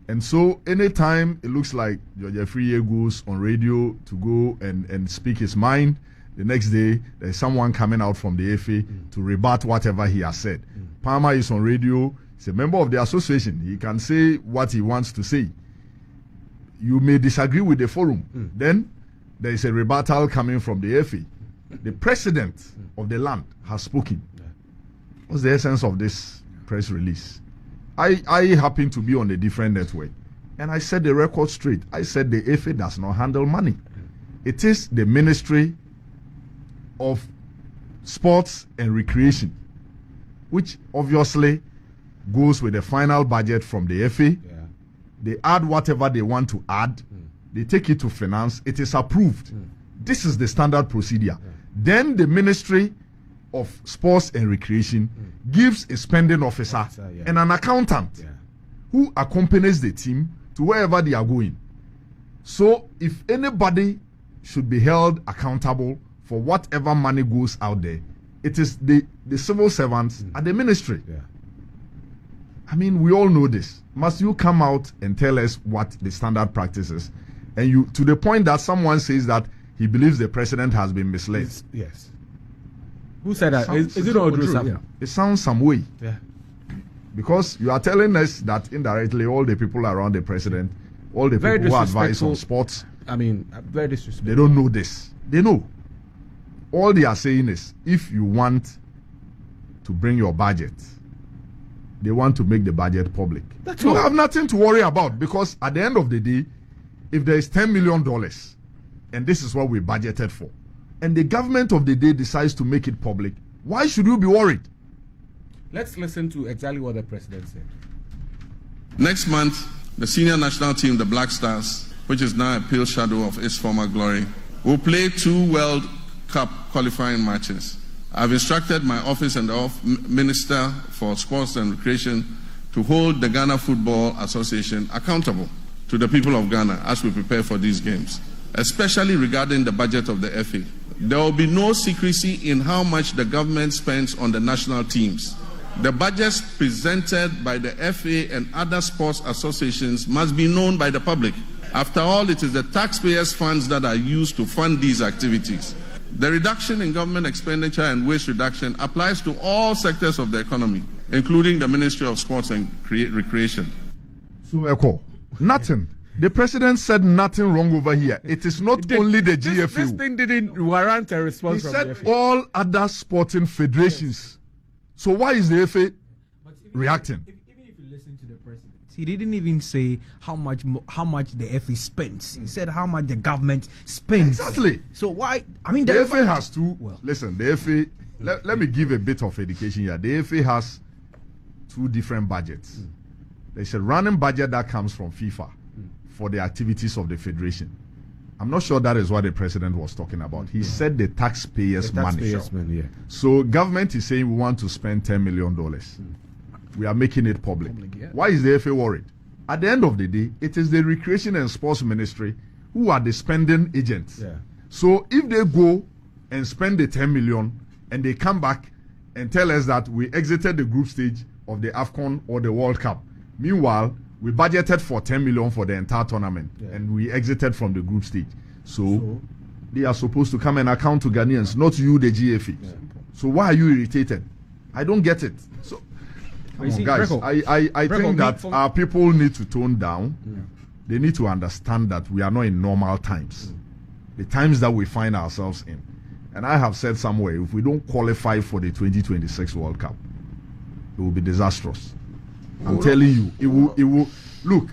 And so anytime it looks like George Jeffrey goes on radio to go and speak his mind, the next day there's someone coming out from the FA to rebut whatever he has said. Palmer is on radio, he's a member of the association, he can say what he wants to say. You may disagree with the forum, then there is a rebuttal coming from the FA. The president of the land has spoken. What's the essence of this press release? I happen to be on a different network, and I set the record straight. I said the FA does not handle money. It is the Ministry of Sports and Recreation, which obviously goes with the final budget from the FA. They add whatever they want to add. They take it to finance. It is approved. This is the standard procedure. Then the Ministry of Sports and Recreation gives a spending officer and an accountant who accompanies the team to wherever they are going. So if anybody should be held accountable for whatever money goes out there, it is the civil servants at the ministry. I mean, we all know this. Must you come out and tell us what the standard practice is? And you, to the point that someone says that he believes the president has been misled. Yes. Who said that? Is it all true? It sounds some way. Yeah. Because you are telling us that indirectly all the people around the president, all the people who advise on sports, I mean, very disrespectful. They don't know this. They know. All they are saying is, if you want to bring your budget, they want to make the budget public. You have nothing to worry about, because at the end of the day, if there is $10 million and this is what we budgeted for, and the government of the day decides to make it public, why should you be worried? Let's listen to exactly what the president said. Next month, the senior national team, the Black Stars, which is now a pale shadow of its former glory, will play 2 World Cup qualifying matches. I've instructed my office and the Minister for Sports and Recreation to hold the Ghana Football Association accountable to the people of Ghana as we prepare for these games, especially regarding the budget of the FA. There will be no secrecy in how much the government spends on the national teams. The budgets presented by the FA and other sports associations must be known by the public. After all, it is the taxpayers' funds that are used to fund these activities. The reduction in government expenditure and waste reduction applies to all sectors of the economy, including the Ministry of Sports and Recreation. So, Ekow, nothing. The president said nothing wrong over here. It is not only the GFU. This thing didn't warrant a response from the FA. He said all other sporting federations. Yes. So why is the FA reacting? Even if you listen to the president, he didn't even say how much the FA spends. He said how much the government spends. Exactly. So why? I mean, the FA has to. Well, listen, the FA. Let me give a bit of education here. The FA has 2 different budgets. There's a running budget that comes from FIFA for the activities of the federation. I'm not sure that is what the president was talking about. He said the taxpayers' money. Yeah. So government is saying we want to spend $10 million. We are making it public. Why is the FA worried? At the end of the day, it is the Recreation and Sports Ministry who are the spending agents. Yeah. So if they go and spend the 10 million and they come back and tell us that we exited the group stage of the AFCON or the World Cup, meanwhile, we budgeted for 10 million for the entire tournament, and we exited from the group stage. So they are supposed to come and account to Ghanaians, not you, the GFA. Yeah. So why are you irritated? I don't get it. So, guys, I think that our people need to tone down. They need to understand that we are not in normal times. The times that we find ourselves in. And I have said somewhere, if we don't qualify for the 2026 World Cup, it will be disastrous. I'm telling you, it will. Look,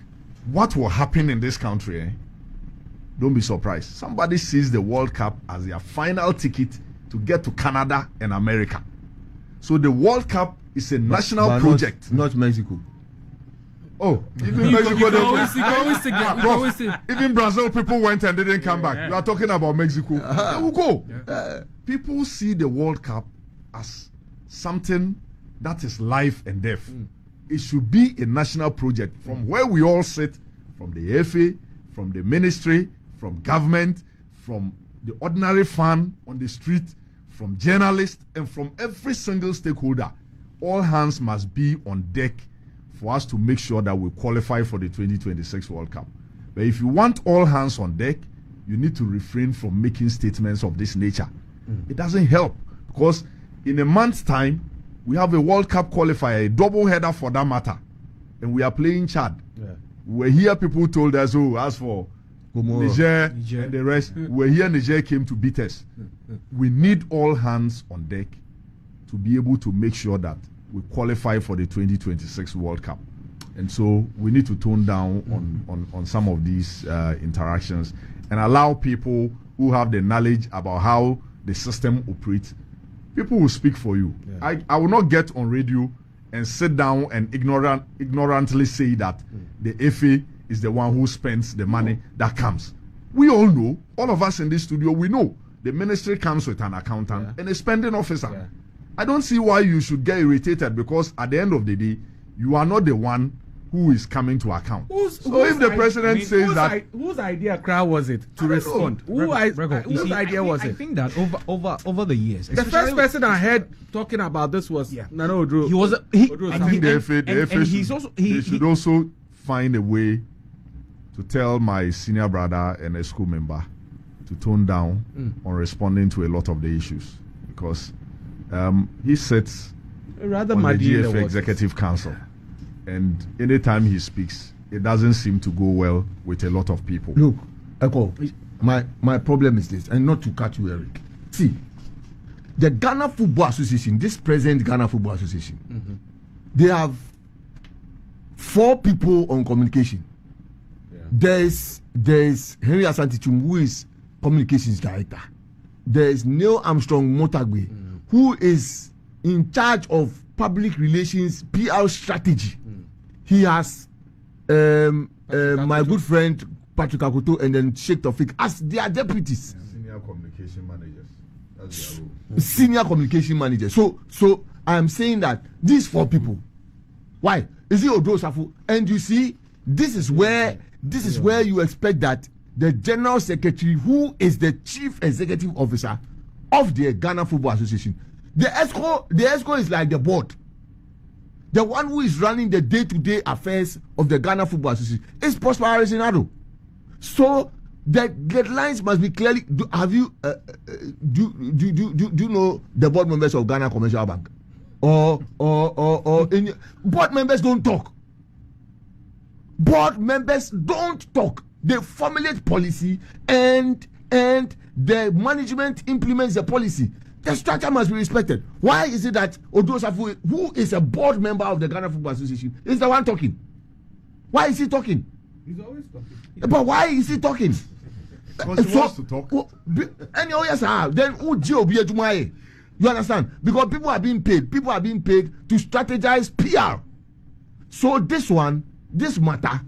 what will happen in this country? Don't be surprised. Somebody sees the World Cup as their final ticket to get to Canada and America. So the World Cup is a national project. Not Mexico. Oh, even even Brazil people went and didn't come back. You are talking about Mexico. They will go. People see the World Cup as something that is life and death. It should be a national project from where we all sit, from the FA, from the ministry, from government, from the ordinary fan on the street, from journalists, and from every single stakeholder. All hands must be on deck for us to make sure that we qualify for the 2026 World Cup. But if you want all hands on deck, you need to refrain from making statements of this nature. It doesn't help, because in a month's time, we have a World Cup qualifier, a double header for that matter, and we are playing Chad. We hear people told us, oh, as for Niger and the rest, we hear Niger came to beat us. We need all hands on deck to be able to make sure that we qualify for the 2026 World Cup. And so we need to tone down on some of these interactions and allow people who have the knowledge about how the system operates. People will speak for you. I will not get on radio and sit down and ignorantly say that the FA is the one who spends the money that comes. We all know, all of us in this studio, we know the ministry comes with an accountant and a spending officer. I don't see why you should get irritated, because at the end of the day, you are not the one who is coming to account. If the president says that, whose idea was it to respond? Whose idea was it? I think that over the years, the first person I heard talking about this was Nana Odro. He was. I think the FA should also find a way to tell my senior brother and a school member to tone down on responding to a lot of the issues, because he sits rather on the GFA Executive Council, and anytime he speaks, it doesn't seem to go well with a lot of people. Look, Ekow, my problem is this, and not to cut you, Eric. See, the Ghana Football Association, this present Ghana Football Association, they have 4 people on communication. There's Henry Asantichum, who is communications director. There's Neil Armstrong Motagwe, who is in charge of public relations PR strategy. He has my good friend Patrick Akoto and then Sheikh Tofik as their deputies. Senior communication managers. That's their role. Senior communication managers. So I am saying that these 4 people. Why? Is it Odo Safu? And you see, this is where you expect that the General Secretary, who is the Chief Executive Officer of the Ghana Football Association, the ESCO is like the board. The one who is running the day-to-day affairs of the Ghana Football Association is Prosper Aresinado. So the guidelines must be clearly. Do you know the board members of Ghana Commercial Bank? Or board members don't talk. Board members don't talk. They formulate policy and the management implements the policy. The structure must be respected. Why is it that Odo Safu, who is a board member of the Ghana Football Association, is the one talking? Why is he talking? He's always talking. But why is he talking? Because he wants to talk. Then you understand? Because people are being paid. People are being paid to strategize PR. So this matter,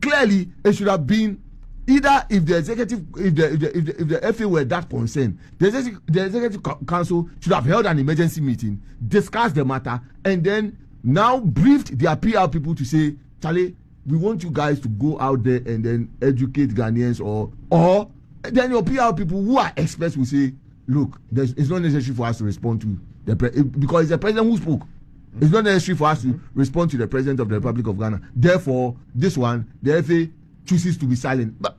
clearly it should have been either if the executive, if the FA were that concerned, the executive council should have held an emergency meeting, discussed the matter, and then now briefed their PR people to say, Charlie, we want you guys to go out there and then educate Ghanaians, or then your PR people who are experts will say, look, it's not necessary for us to respond to because it's the president who spoke. It's not necessary for us to respond to the president of the Republic of Ghana. Therefore, this one, the FA chooses to be silent. But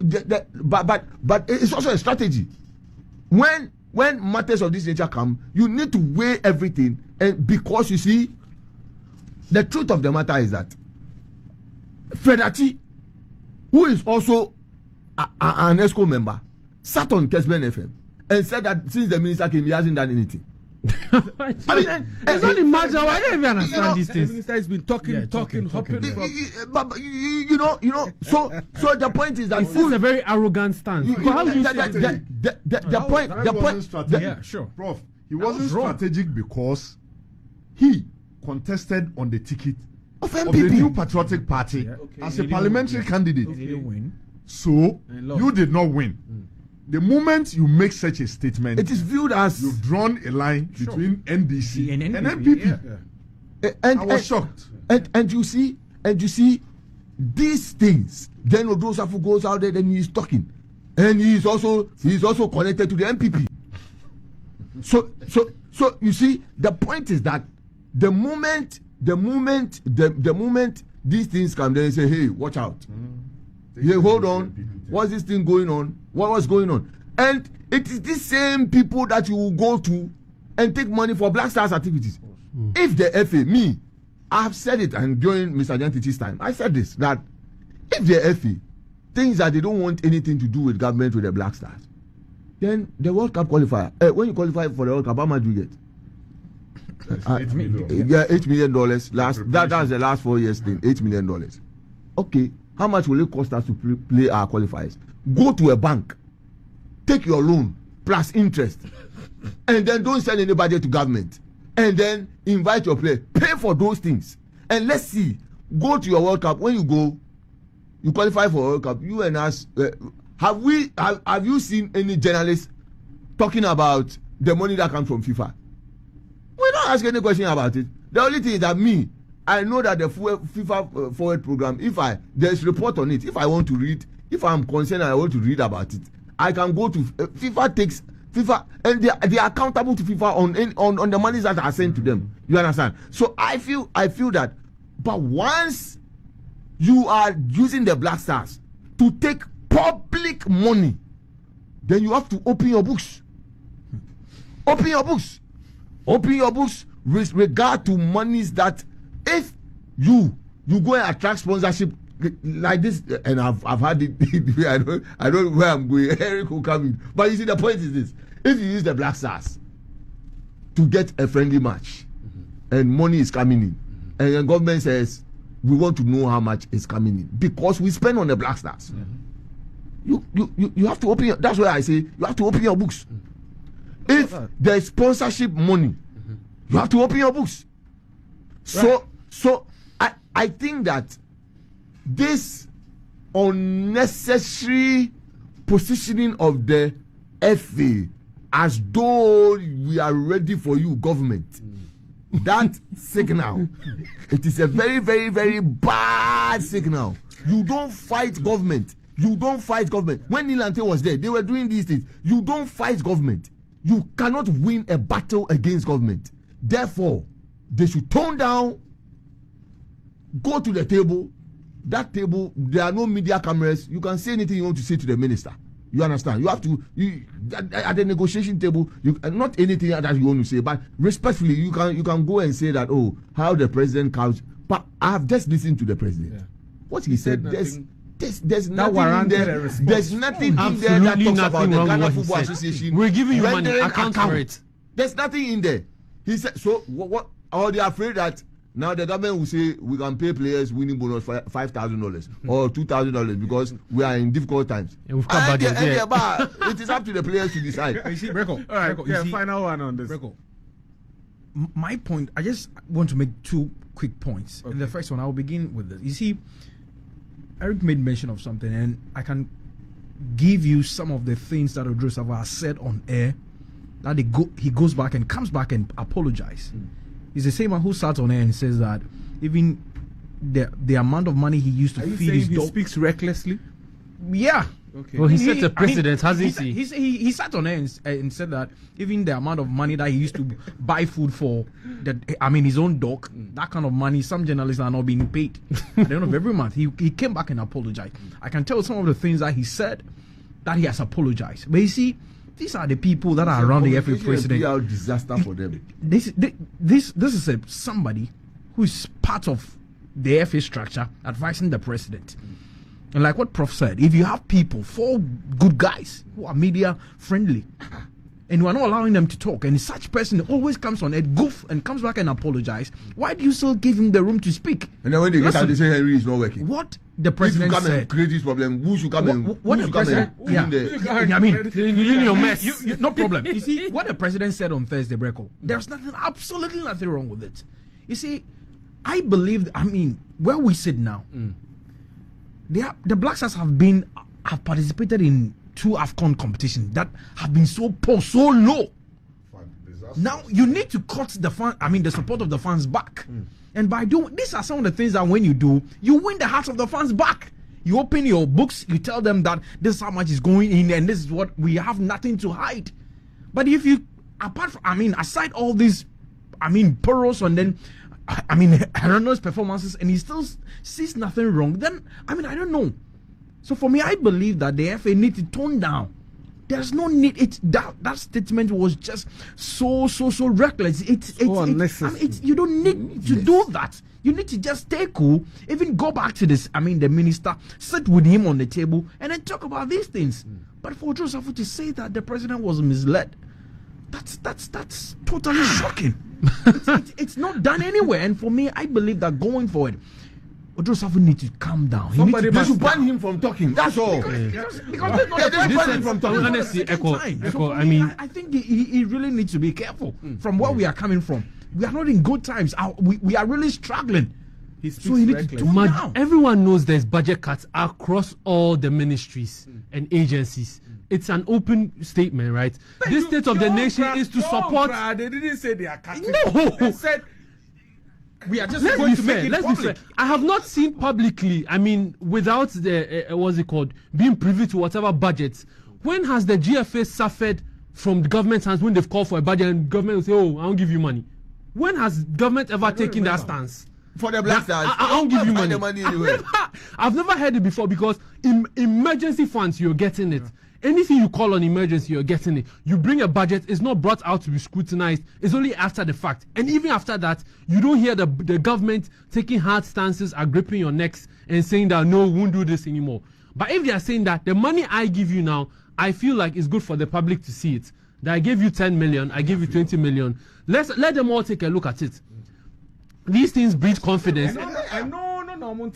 it's also a strategy. When matters of this nature come, you need to weigh everything, and because you see, the truth of the matter is that Fredati, who is also an ESCO member, sat on Kesben FM and said that since the minister came, he hasn't done anything. It's not the matter. I don't even understand these The things. minister has been talking, hopping. But you know. So the point is that This is a very arrogant stance. the Wasn't point. strategic. Yeah, sure. Prof, he wasn't wrong. strategic because he contested on the ticket Of of the MPP. New Patriotic Party as a parliamentary candidate. He didn't win. So lost. you did not win. The moment you make such a statement, It is viewed as you've drawn a line between NDC And and NPP, NPP. and I was shocked. And you see these things. Then Odosafu goes out there, then he's talking, and he's also connected to the MPP. So you see, the point is that the moment these things come, then they say, hey, watch out. Hey, hold on. What's this thing going on? What's going on? And it is these same people that you will go to and take money for Black Stars activities. If the FA, I have said it, and during Mr. Jantiti's time, I said this, that if the FA thinks that they don't want anything to do with government with the Black Stars, then the World Cup qualifier, when you qualify for the World Cup, how much do you get? $8 million. Yeah, $8 million. That's the last 4 years thing. $8 million. Okay, how much will it cost us to play our qualifiers? Go to a bank, take your loan plus interest, and then don't send anybody to government, and then invite your player. Pay for those things, and let's see. Go to your World Cup. When you go, you qualify for World Cup. You and us. Have you seen any journalists talking about the money that comes from FIFA? We don't ask any question about it. The only thing is that I know that the FIFA forward program, there's report on it, if I want to read, if I'm concerned and I want to read about it, I can go to FIFA, and they are accountable to FIFA on the monies that are sent to them. You understand? So I feel that, but once you are using the Black Stars to take public money, then you have to open your books. Open your books with regard to monies that if you go and attract sponsorship like this, and I've had it. I don't know where I'm going. Eric will come in, but you see the point is this: if you use the Black Stars to get a friendly match, and money is coming in, and the government says we want to know how much is coming in because we spend on the Black Stars. You have to open. That's why I say you have to open your books. If there's sponsorship money, you have to open your books. So I think that this unnecessary positioning of the FA as though we are ready for you, government, that signal, it is a very, very, very bad signal. You don't fight government. When Nilante was there, they were doing these things. You don't fight government. You cannot win a battle against government. Therefore, they should tone down, go to the table. That table, there are no media cameras. You can say anything you want to say to the minister. You understand? You have to, at the negotiation table, not anything that you want to say, but respectfully, you can go and say that, oh, how the president comes. But I have just listened to the president. Yeah. What he said, there's nothing in there. There's nothing in there that talks about the Ghana Football Association. We're giving you money. Account for it. There's nothing in there. He said, so what? Are they afraid that now the government will say we can pay players winning bonus for $5,000 or $2,000 because we are in difficult times? Yeah, we've got budget, it is up to the players to decide. You see, Breko, All right, Breko, final one on this. Breko, my point, I just want to make two quick points. Okay. And the first one, I'll begin with this. You see, Eric made mention of something, and I can give you some of the things that Odrosava said on air. That he goes back and comes back and apologizes. He's the same one who sat on air and says that even the amount of money he used to feed his dog. He speaks recklessly? Yeah. Okay. Well, he set a precedent, hasn't he? He sat on air and said that even the amount of money that he used to buy food for, his own dog, that kind of money, some journalists are not being paid at the end of every month. He came back and apologized. I can tell some of the things that he said that he has apologized. But you see, these are the people that are around the FA president. It's a disaster for them. This is somebody who is part of the FA structure advising the president. And like what Prof said, if you have people, 4 good guys who are media friendly, and you are not allowing them to talk, and such person always comes on a goof and comes back and apologize, why do you still give him the room to speak? And then when they get out, they say Henry is not working. What the president if you come said, and create this problem, who should come and what the president? I mean, your mess. No problem. You see what the president said on Thursday, Breco. There's absolutely nothing wrong with it. You see, I believe. I mean, where we sit now, the Black Stars have participated in 2 AFCON competitions that have been so poor, so low. Now you need to cut the support of the fans back. And by doing these are some of the things that when you do, you win the hearts of the fans back. You open your books, you tell them that this is how much is going in, and this is what we have, nothing to hide. But if you, aside all these, Poros and then, Herano's performances, and he still sees nothing wrong, then, I don't know. So for me, I believe that the FA need to tone down. There's no need. That statement was just so reckless. It's unnecessary. You don't need to do that. You need to just stay cool. Even go back to this. The minister, sit with him on the table and then talk about these things. But for Joseph to say that the president was misled, that's totally shocking. It's not done anywhere. And for me, I believe that going forward, Joseph need to calm down. They should ban him from talking. That's all. Because ban him from talking. Honestly, Ekow, I think he really needs to be careful from where we are coming from. We are not in good times. We are really struggling. So he needs to tone down. Everyone knows there's budget cuts across all the ministries and agencies. It's an open statement, right? This state of the nation is to support. They didn't say they are cutting. No. They said we are just let's going be to fair, make it let's public. be fair. I have not seen publicly, without the, what's it called, being privy to whatever budgets. When has the GFA suffered from the government's hands when they've called for a budget and government will say, oh, I won't give you money? When has government ever taken that stance? For the Black Stars, I won't give you money. Anyway. I've never heard it before, because in emergency funds, you're getting it. Anything you call on emergency, you're getting it. You bring a budget, it's not brought out to be scrutinized. It's only after the fact. And even after that, you don't hear the government taking hard stances, gripping your necks and saying that, no, we won't do this anymore. But if they are saying that the money I give you now, I feel like it's good for the public to see it. That I gave you 10 million, I give you 20 million. Let them all take a look at it. These things breed confidence.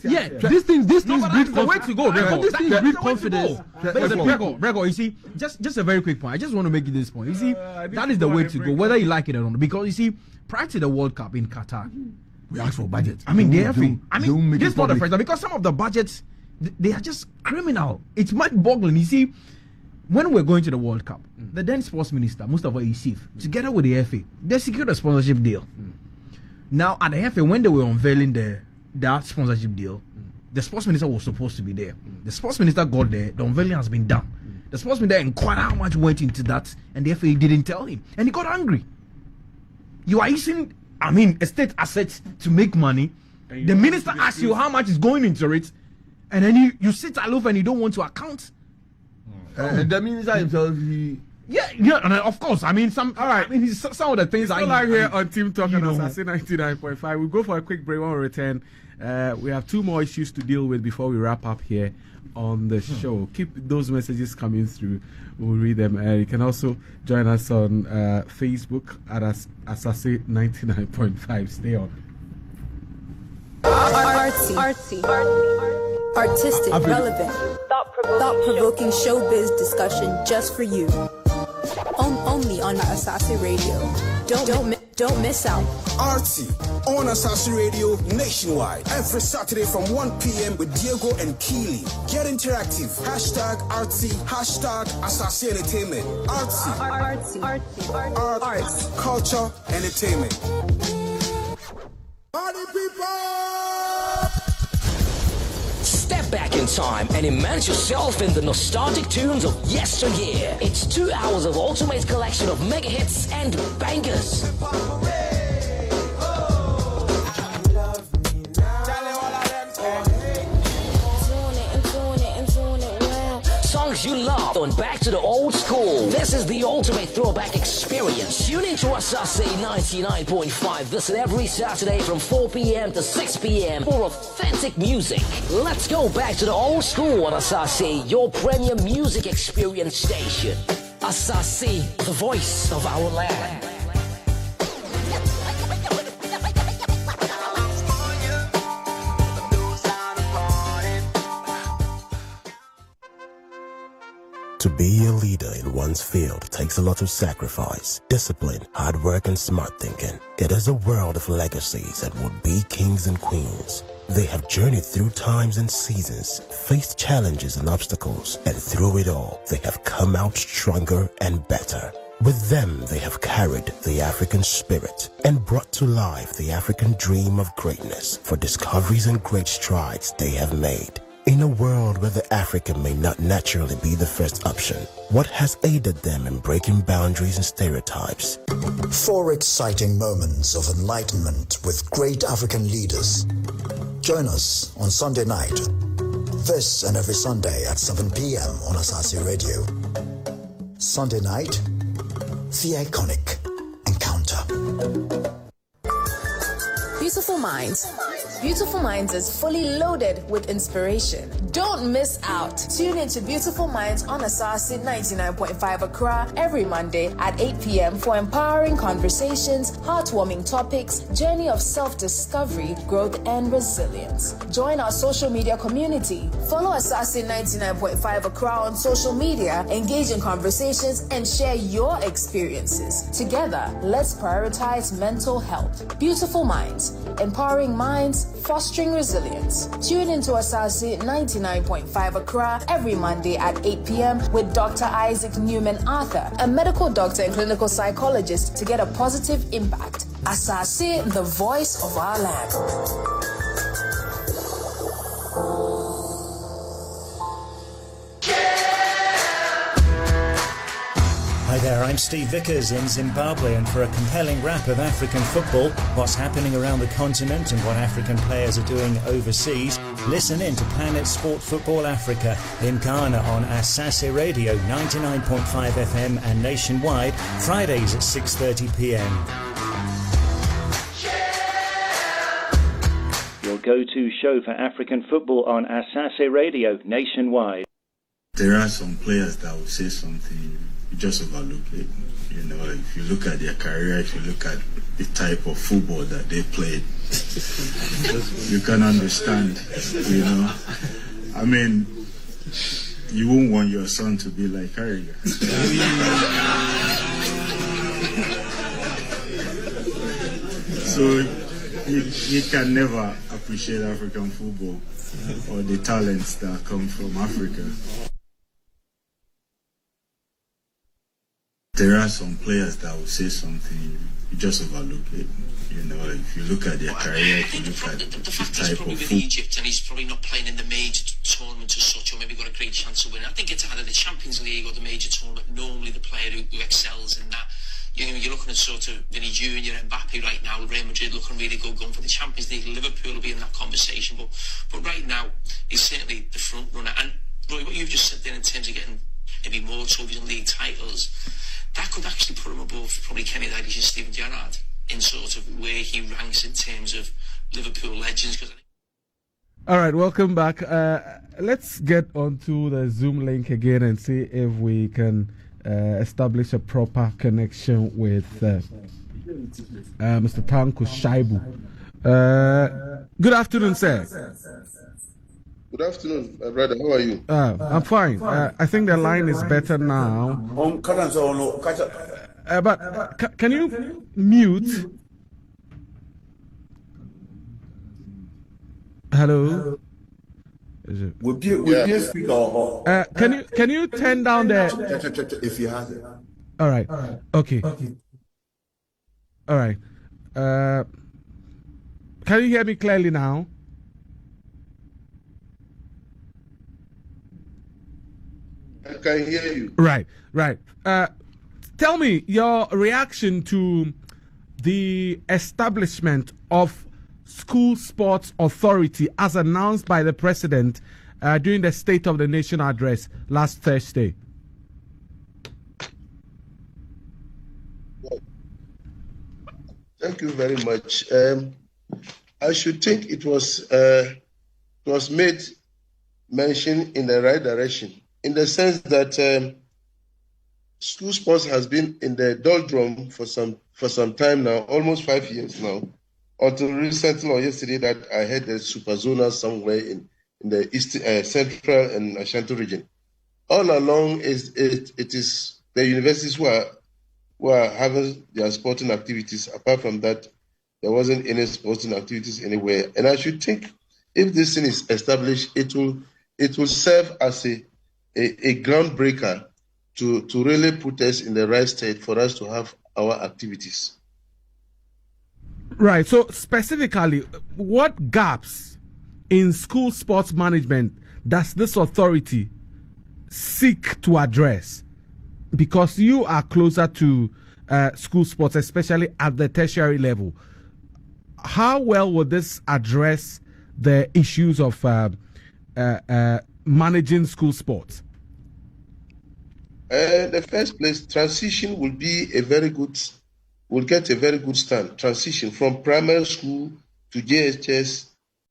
Yeah, these things breed confidence. The way to go, These things breed confidence. Brego, you see, just a very quick point. I just want to make this point. You see, that is the way to go, whether you like it or not. Because you see, prior to the World Cup in Qatar, we asked for budget. This is not the first time, because some of the budgets, they are just criminal. It's mind-boggling. You see, when we're going to the World Cup, the then sports minister, Mustafa Yusuf, together with the FA, they secured a sponsorship deal. Now, at the FA, when they were unveiling that sponsorship deal, the sports minister was supposed to be there. The sports minister got there, the unveiling has been done. The sports minister inquired how much went into that, and the FA didn't tell him. And he got angry. You are using, a state asset to make money. The minister asks you how much is going into it, and then you sit aloof and you don't want to account. And the minister himself, and of course, some of the things I like here on Team Talk on Asaase 99.5. We'll go for a quick break. When we return, we have 2 more issues to deal with before we wrap up here on the show. Keep those messages coming through. We'll read them. You can also join us on Facebook at Asaase 99.5. Stay on. Artsy. Artistic, relevant, thought-provoking showbiz discussion just for you. Only on Asaase Radio. Don't miss out. Artsy on Asaase Radio nationwide every Saturday from 1 p.m. with Diego and Keely. Get interactive. #Artsy. #Asaase Entertainment. Artsy. Arts. Culture. Entertainment. Party people! Step back in time and immerse yourself in the nostalgic tunes of yesteryear. It's 2 hours of ultimate collection of mega hits and bangers. Songs you love going back to the old school. This is the ultimate throwback experience. Tune into Asaase 99.5. Listen every Saturday from 4 p.m. to 6 p.m. for authentic music. Let's go back to the old school on Asaase, your premium music experience station. Asaase, the voice of our land. To be a leader in one's field takes a lot of sacrifice, discipline, hard work, and smart thinking. It is a world of legacies that would be kings and queens. They have journeyed through times and seasons, faced challenges and obstacles, and through it all, they have come out stronger and better. With them, they have carried the African spirit and brought to life the African dream of greatness. For discoveries and great strides they have made. In a world where the African may not naturally be the first option, what has aided them in breaking boundaries and stereotypes? 4 exciting moments of enlightenment with great African leaders. Join us on Sunday night. This and every Sunday at 7 p.m. on Asaase Radio. Sunday night, the iconic encounter. Beautiful Minds. Beautiful Minds is fully loaded with inspiration. Don't miss out. Tune in to Beautiful Minds on Asaase 99.5 Accra every Monday at 8 p.m. for empowering conversations, heartwarming topics, journey of self-discovery, growth, and resilience. Join our social media community. Follow Asaase 99.5 Accra on social media, engage in conversations, and share your experiences. Together, let's prioritize mental health. Beautiful Minds. Empowering minds, fostering resilience. Tune into Asaase 99.5 Accra every Monday at 8 p.m. with Dr. Isaac Newman Arthur, a medical doctor and clinical psychologist, to get a positive impact. Asaase, the voice of our land. Hi there, I'm Steve Vickers in Zimbabwe, and for a compelling wrap of African football, what's happening around the continent and what African players are doing overseas, listen in to Planet Sport Football Africa in Ghana on Asaase Radio 99.5 FM and nationwide, Fridays at 6:30 p.m. Your go-to show for African football on Asaase Radio nationwide. There are some players that will say something, you just overlook it. You know, if you look at their career, if you look at the type of football that they played, you can understand, you know. I mean, you won't want your son to be like Harrier. So you can never appreciate African football or the talents that come from Africa. There are some players that will say something, you just overlook it. You know, if you look at their career, if you look at the type of football. Egypt, and he's probably not playing in the major tournament as such, or maybe got a great chance of winning. I think it's either the Champions League or the major tournament. Normally, the player who excels in that. You know, you're looking at sort of Vinny Jr. and Mbappe right now. Real Madrid looking really good, going for the Champions League. Liverpool will be in that conversation, but right now he's certainly the front runner. And Roy, what you've just said there in terms of getting maybe more television league titles, that could actually put him above probably Kenny Dalglish and Steven Gerrard in sort of where he ranks in terms of Liverpool legends. All right, welcome back. Let's get onto the Zoom link again and see if we can establish a proper connection with Mr. Tanko Shaibu. Good afternoon, sir. Good afternoon, my brother. How are you? I'm fine. I think the line is better now. But can you mute? Hello? Can you turn down the... If you have it. All right. Okay. All right. Can you hear me clearly now? I can hear you. Right. Tell me your reaction to the establishment of School Sports Authority as announced by the President during the State of the Nation address last Thursday. Thank you very much. I should think it was made mention in the right direction, in the sense that school sports has been in the doldrum for some time now, almost 5 years now, until recently or yesterday that I heard the super zona somewhere in the East, Central and Ashanti region. All along, it is the universities who are having their sporting activities. Apart from that, there wasn't any sporting activities anywhere. And I should think if this thing is established, it will serve as a groundbreaker to really put us in the right state for us to have our activities. Right. So specifically, what gaps in school sports management does this authority seek to address? Because you are closer to school sports, especially at the tertiary level. How well will this address the issues of managing school sports? The first place, transition will get a very good start. Transition from primary school to JHS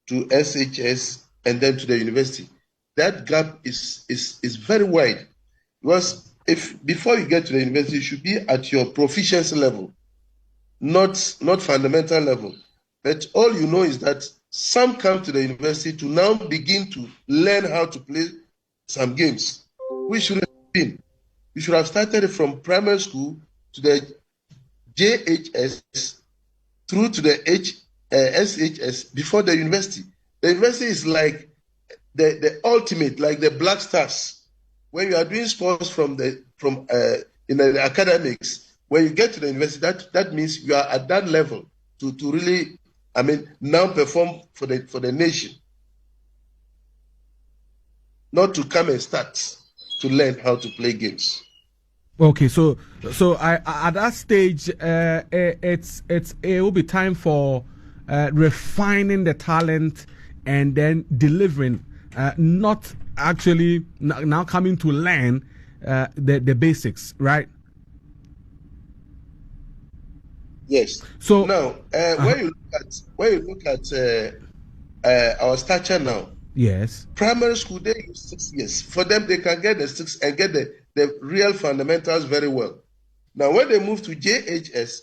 to SHS and then to the university. That gap is very wide, because if before you get to the university, you should be at your proficiency level, not fundamental level. But all you know is that some come to the university to now begin to learn how to play some games. We should have been. We should have started from primary school to the JHS through to the SHS before the university. The university is like the ultimate, like the Black Stars. When you are doing sports in the academics, when you get to the university, that means you are at that level to really, now perform for the nation. Not to come and start to learn how to play games. Okay, so at that stage, it will be time for refining the talent and then delivering, not actually now coming to learn the basics, right? Yes. So now, when you look at our stature now, yes, primary school they use 6 years. For them, they can get the 6 and get the real fundamentals very well. Now, when they move to JHS,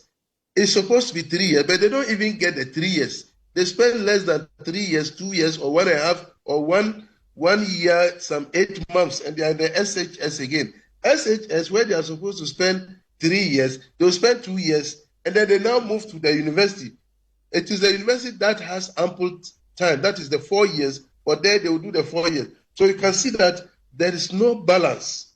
it's supposed to be 3 years, but they don't even get the 3 years. They spend less than 3 years, 2 years, or 1.5, or 1 year, some 8 months, and they are in the SHS again. SHS, where they are supposed to spend 3 years, they'll spend 2 years, and then they now move to the university. It is the university that has ample time. That is the 4 years, but there they will do the 4 years. So you can see that there is no balance,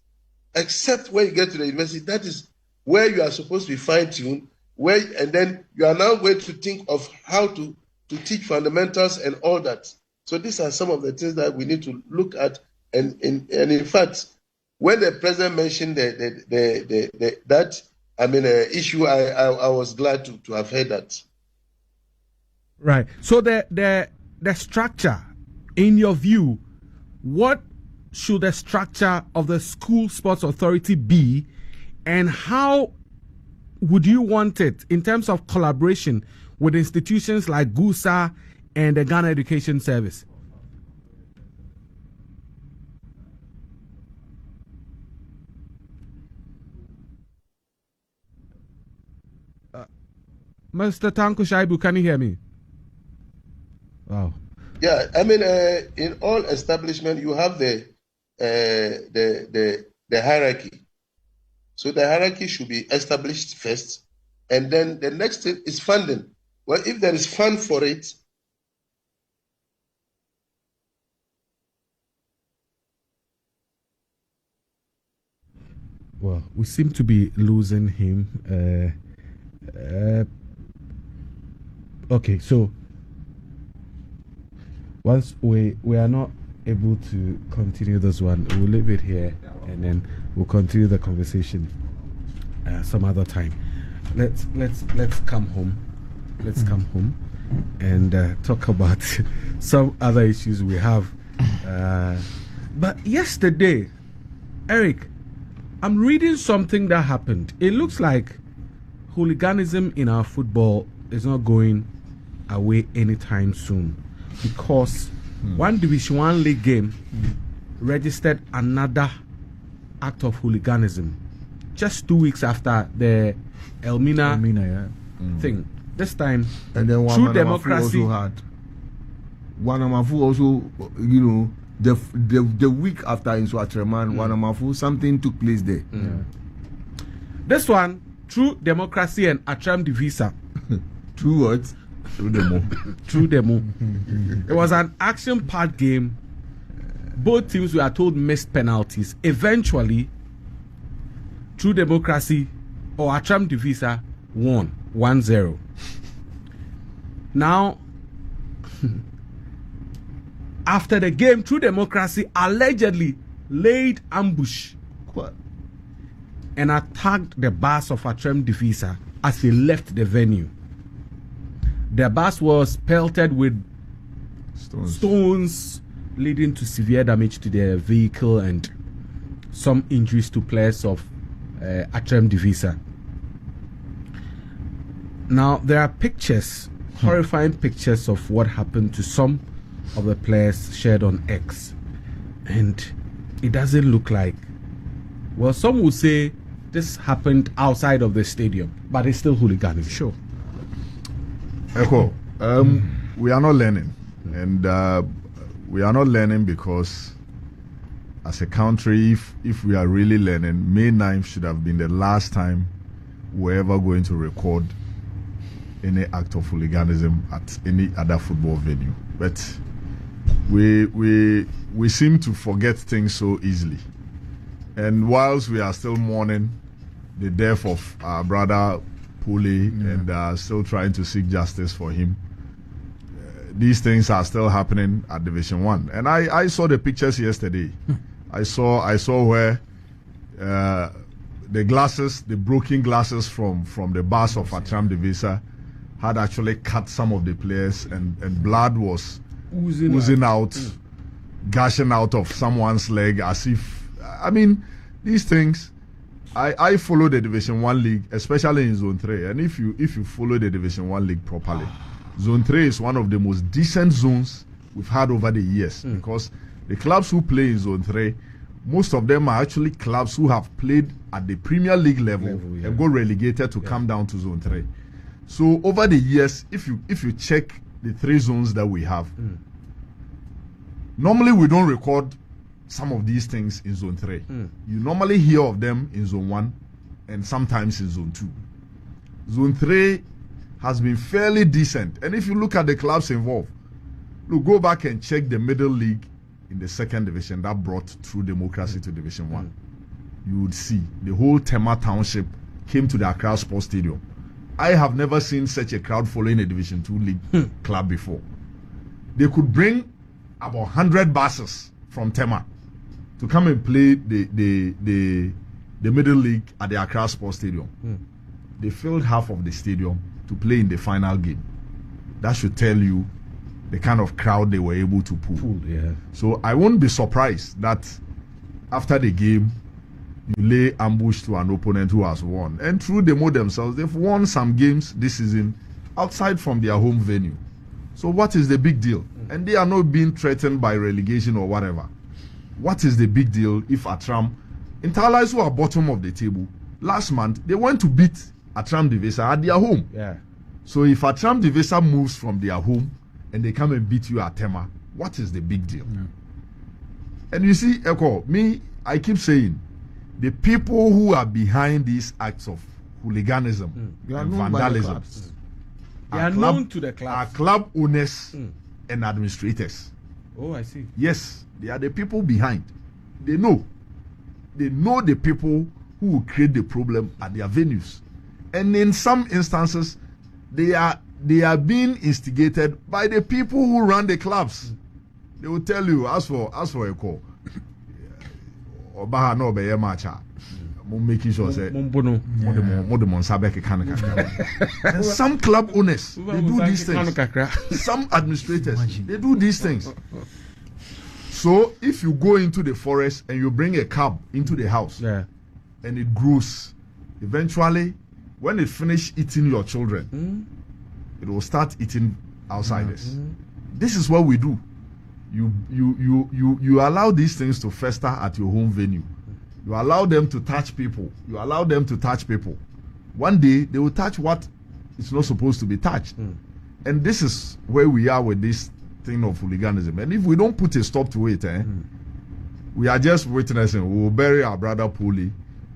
except when you get to the university. That is where you are supposed to be fine-tuned, and then you are now going to think of how to teach fundamentals and all that. So these are some of the things that we need to look at. And in fact, when the president mentioned that issue, I was glad to have heard that. Right. So the structure, in your view, what should the structure of the School Sports Authority be, and how would you want it in terms of collaboration with institutions like GUSA and the Ghana Education Service? Mr. Tanko Shaibu, can you hear me? Wow. Yeah, in all establishment, you have the hierarchy. So the hierarchy should be established first, and then the next thing is funding. Well, if there is fund for it, well, we seem to be losing him. Okay, so once we are not able to continue this one, we'll leave it here and then we'll continue the conversation some other time. Let's come home. Let's come home and talk about some other issues we have. But yesterday, Eric, I'm reading something that happened. It looks like hooliganism in our football is not going away anytime soon, because one Division 1 league game registered another act of hooliganism. just 2 weeks after the Elmina thing. This time, and then True Democracy also had Wanamafu also, you know, the week after in Swatreman, Wanamafu, something took place there. This one, True Democracy and Atram Divisa. True what? True Demo. True Demo. It was an action-packed game. Both teams were told missed penalties. Eventually, True Democracy or Atram Divisa won 1-0. Now, after the game, True Democracy allegedly laid ambush and attacked the bus of Atram Divisa as they left the venue. The bus was pelted with stones leading to severe damage to the vehicle and some injuries to players of Atram Divisa. Now, there are pictures, horrifying pictures of what happened to some of the players shared on X. And it doesn't look like, well, some would say this happened outside of the stadium, but it's still hooliganism. Sure. Ekow, we are not learning. And we are not learning because as a country, if we are really learning, May 9th should have been the last time we're ever going to record any act of hooliganism at any other football venue. But we seem to forget things so easily. And whilst we are still mourning the death of our brother Pule and still trying to seek justice for him, these things are still happening at Division 1. And I saw the pictures yesterday. I saw where the glasses, the broken glasses from the bus of Atram Divisa had actually cut some of the players, and blood was oozing out, gushing out of someone's leg as if, I mean, these things. I follow the Division 1 league, especially in Zone 3, and if you follow the Division 1 league properly, Zone 3 is one of the most decent zones we've had over the years, because the clubs who play in Zone 3, most of them are actually clubs who have played at the Premier League level and got relegated to come down to Zone 3. So over the years, if you check the 3 zones that we have, normally we don't record some of these things in Zone 3. You normally hear of them in Zone 1 and sometimes in Zone 2. Zone 3 has been fairly decent. And if you look at the clubs involved, look, go back and check the middle league in the 2nd division that brought True Democracy to Division 1. You would see the whole Tema Township came to the Accra Sports Stadium. I have never seen such a crowd following a Division 2 league club before. They could bring about 100 buses from Tema to come and play the middle league at the Accra Sports Stadium. They filled half of the stadium to play in the final game. That should tell you the kind of crowd they were able to pull. So I won't be surprised that after the game, you lay ambush to an opponent who has won. And True Demo themselves, they've won some games this season outside from their home venue. So what is the big deal? And they are not being threatened by relegation or whatever. What is the big deal if Atram, Interlies who are bottom of the table, last month they went to beat Atram Divisa at their home. So if Atram Divisa moves from their home and they come and beat you at Tema, what is the big deal? And you see, Ekow, I keep saying, the people who are behind these acts of hooliganism and vandalism are known to the club. Are club owners and administrators. Oh, I see. Yes, they are the people behind. They know the people who will create the problem at their venues. And in some instances, they are being instigated by the people who run the clubs. They will tell you, as for Ekow, Obaha no be macha. Making sure say and some club owners, they do these things. Some administrators, they do these things. So if you go into the forest and you bring a cub into the house and it grows, eventually when it finish eating your children, it will start eating outsiders. This is what we do. You allow these things to fester at your home venue. You allow them to touch people. One day, they will touch what is not supposed to be touched. And this is where we are with this thing of hooliganism. And if we don't put a stop to it, we are just witnessing. We will bury our brother Puli.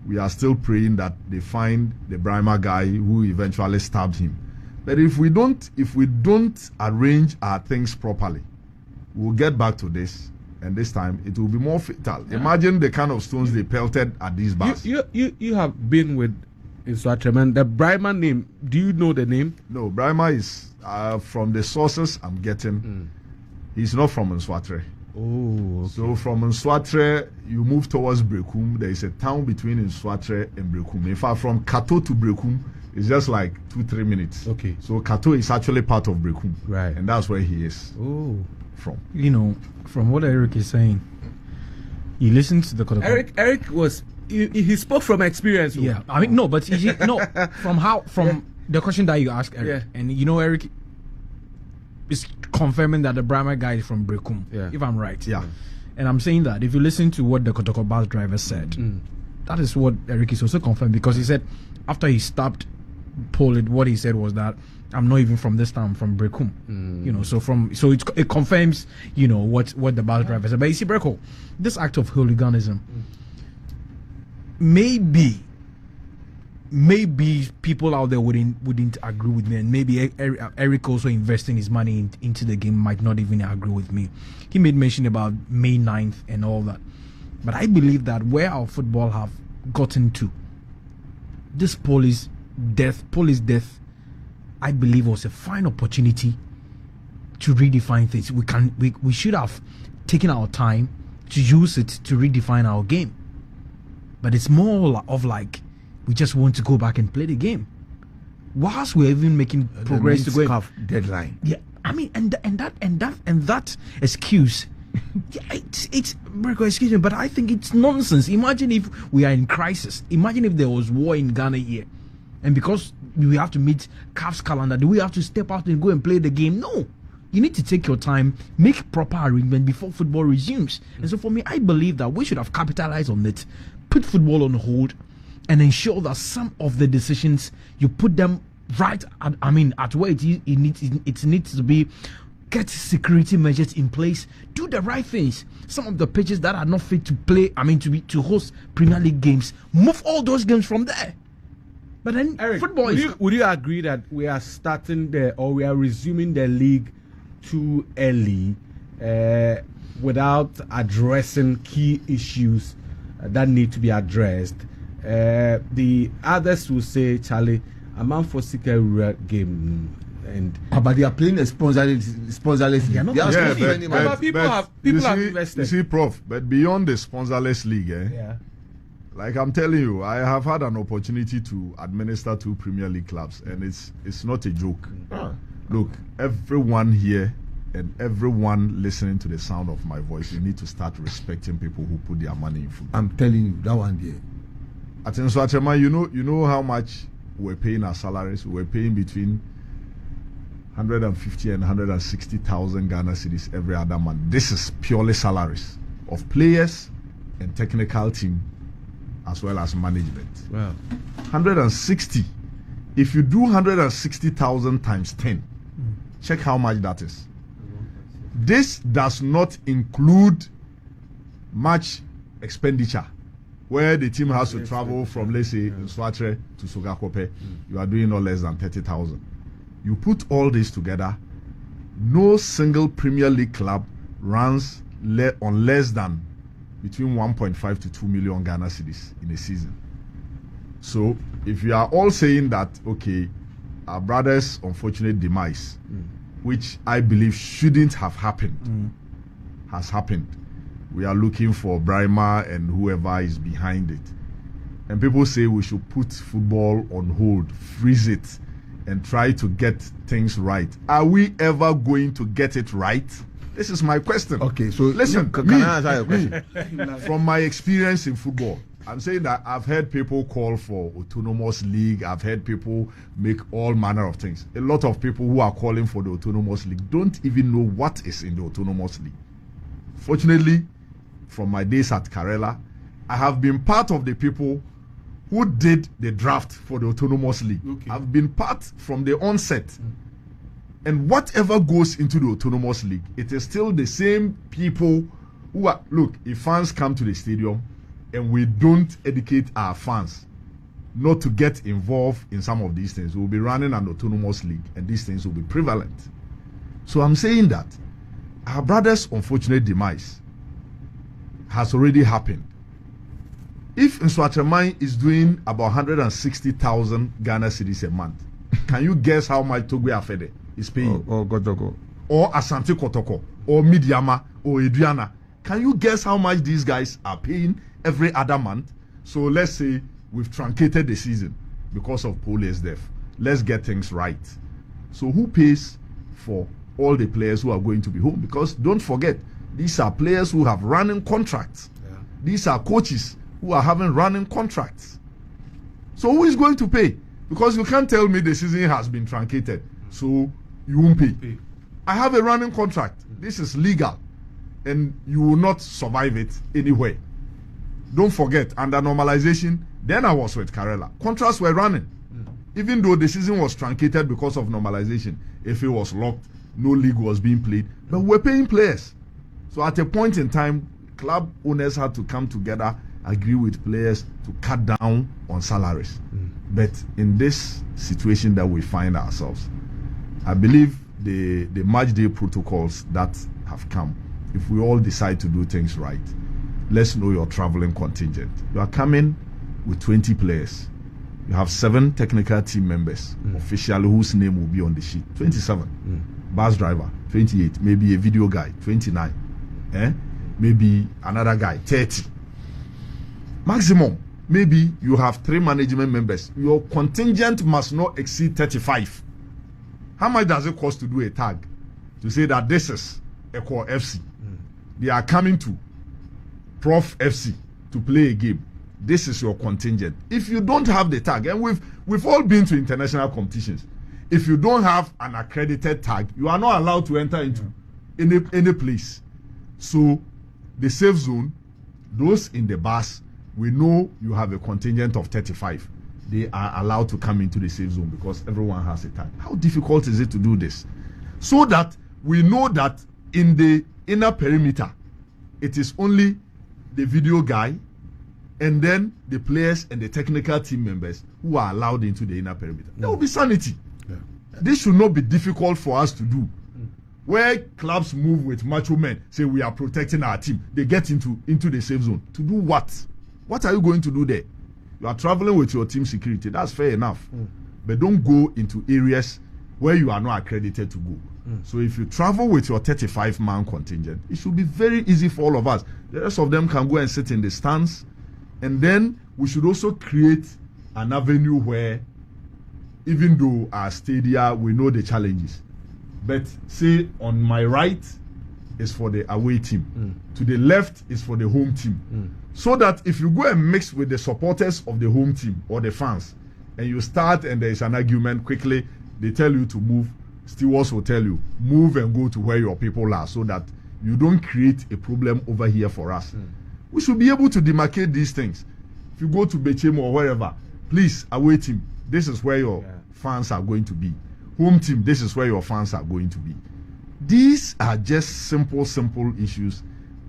We are still praying that they find the Brahma guy who eventually stabbed him. But if we don't arrange our things properly, we'll get back to this. And this time it will be more fatal. Imagine the kind of stones they pelted at these bars. You have been with Xtra, man. The Brahma name, do you know the name? No, Brahma is from the sources I'm getting. He's not from Xtra. Oh, okay. So from Xtra, you move towards Brekum. There is a town between Xtra and Brekum. In fact, from Kato to Brekum, it's just like 2-3 minutes. Okay. So Kato is actually part of Brekum. Right. And that's where he is. Oh. From. You know, from what Eric is saying, he listens to the Eric was he spoke from experience. Yeah, I mean no, but from the question that you asked Eric, and you know Eric is confirming that the Brahma guy is from Brekum, if I'm right. Yeah. And I'm saying that if you listen to what the Kotoko bus driver said, that is what Eric is also confirmed, because he said after he stopped Paul, what he said was that I'm not even from this town, I'm from Brekum. You know, so it confirms, you know, what the bus driver said. But you see, Breko, this act of hooliganism, maybe people out there wouldn't agree with me, and maybe Eric also investing his money into the game might not even agree with me. He made mention about May 9th and all that, but I believe that where our football have gotten to, this police death, I believe was a fine opportunity to redefine things. We should have taken our time to use it to redefine our game, but it's more of like we just want to go back and play the game whilst we're even making progress to go deadline. Yeah, I mean, and that excuse. Yeah, it's excuse me, but I think it's nonsense. Imagine if we are in crisis. Imagine if there was war in Ghana here, and because we have to meet CAF's calendar, do we have to step out and go and play the game? No. You need to take your time, make proper arrangement before football resumes. And so for me, I believe that we should have capitalized on it, put football on hold, and ensure that some of the decisions, you put them right at where it needs to be. Get security measures in place, do the right things. Some of the pitches that are not fit to play, to host Premier League games, move all those games from there. But then Eric, football would you agree that we are we are resuming the league too early without addressing key issues that need to be addressed? The others will say, Charlie, I'm out for secure game. But they are playing a sponsorless league. People have invested. You see, Prof, but beyond the sponsorless league, like I'm telling you, I have had an opportunity to administer 2 Premier League clubs, and it's not a joke. Look, everyone here and everyone listening to the sound of my voice, you need to start respecting people who put their money in football. I'm telling you, that one there. At Xtra, you know how much we're paying our salaries? We're paying between 150 and 160,000 Ghana cedis every other month. This is purely salaries of players and technical team, as well as management. Wow. 160. If you do 160,000 times 10, check how much that is. This does not include much expenditure, where the team has to travel from, let's say, Xtra to Sogakope. You are doing no less than 30,000. You put all this together, no single Premier League club runs on less than between 1.5 to 2 million Ghana cedis in a season. So if you are all saying that, okay, our brother's unfortunate demise, which I believe shouldn't have happened, has happened. We are looking for Brahma and whoever is behind it. And people say we should put football on hold, freeze it, and try to get things right. Are we ever going to get it right? This is my question. Okay, so listen, can I answer your question? From my experience in football, I'm saying that I've heard people call for autonomous league. I've heard people make all manner of things. A lot of people who are calling for the autonomous league don't even know what is in the autonomous league. Fortunately, from my days at Karela, I have been part of the people who did the draft for the Autonomous League. Okay. I've been part from the onset. And whatever goes into the Autonomous League, it is still the same people who are, look, if fans come to the stadium and we don't educate our fans not to get involved in some of these things, we'll be running an Autonomous League and these things will be prevalent. So I'm saying that our brother's unfortunate demise has already happened. If Nswatraman is doing about 160,000 Ghana cedis a month, can you guess how much Togwe Afede is paying? Or Kotoko. Or Asante Kotoko, or Midiama, or Adriana. Can you guess how much these guys are paying every other month? So let's say we've truncated the season because of Pole's death. Let's get things right. So who pays for all the players who are going to be home? Because don't forget, these are players who have running contracts. Yeah. These are coaches who are having running contracts. So who is going to pay? Because you can't tell me the season has been truncated, so you won't pay. I have a running contract. This is legal, and you will not survive it anywhere. Don't forget, under normalization, then I was with Karela. Contracts were running. Even though the season was truncated because of normalization, if it was locked, no league was being played, but we're paying players. So at a point in time, club owners had to come together, agree with players to cut down on salaries. But in this situation that we find ourselves, I believe the match day protocols that have come, if we all decide to do things right, let's know your traveling contingent. You are coming with 20 players. You have 7 technical team members, officially whose name will be on the sheet. 27. Bus driver, 28. Maybe a video guy, 29. Maybe another guy, 30. Maximum, maybe you have 3 management members. Your contingent must not exceed 35. How much does it cost to do a tag? To say that this is Ekow FC. They are coming to Prof FC to play a game. This is your contingent. If you don't have the tag, and we've all been to international competitions, if you don't have an accredited tag, you are not allowed to enter into any place. So the safe zone, those in the bus, we know you have a contingent of 35. They are allowed to come into the safe zone because everyone has a tag. How difficult is it to do this? So that we know that in the inner perimeter, it is only the video guy and then the players and the technical team members who are allowed into the inner perimeter. There will be sanity. Yeah. This should not be difficult for us to do. Where clubs move with macho men, say we are protecting our team, they get into the safe zone. To do what? What are you going to do there? You are traveling with your team security. That's fair enough. But don't go into areas where you are not accredited to go. So if you travel with your 35-man contingent, it should be very easy for all of us. The rest of them can go and sit in the stands. And then we should also create an avenue where, even though our stadia, we know the challenges. But say on my right is for the away team. To the left is for the home team. So that if you go and mix with the supporters of the home team or the fans, and you start and there is an argument, quickly they tell you to move. Stewards will tell you, move and go to where your people are so that you don't create a problem over here for us. We should be able to demarcate these things. If you go to Bechem or wherever, please, away team, this is where your fans are going to be. Home team, this is where your fans are going to be. These are just simple issues.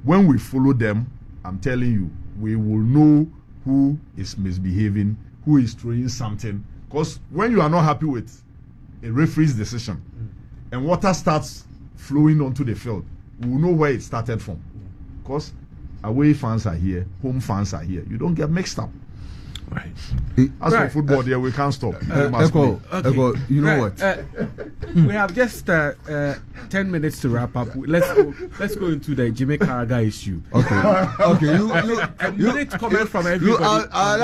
When we follow them, I'm telling you, we will know who is misbehaving, who is throwing something. Because when you are not happy with a referee's decision and water starts flowing onto the field, we will know where it started from. Because away fans are here, home fans are here. You don't get mixed up. Right. As for football, there we can't stop. Ekow, you know what? We have just 10 minutes to wrap up. Let's go into the Jimmy Carragher issue. Okay. You need to comment from everybody. I'll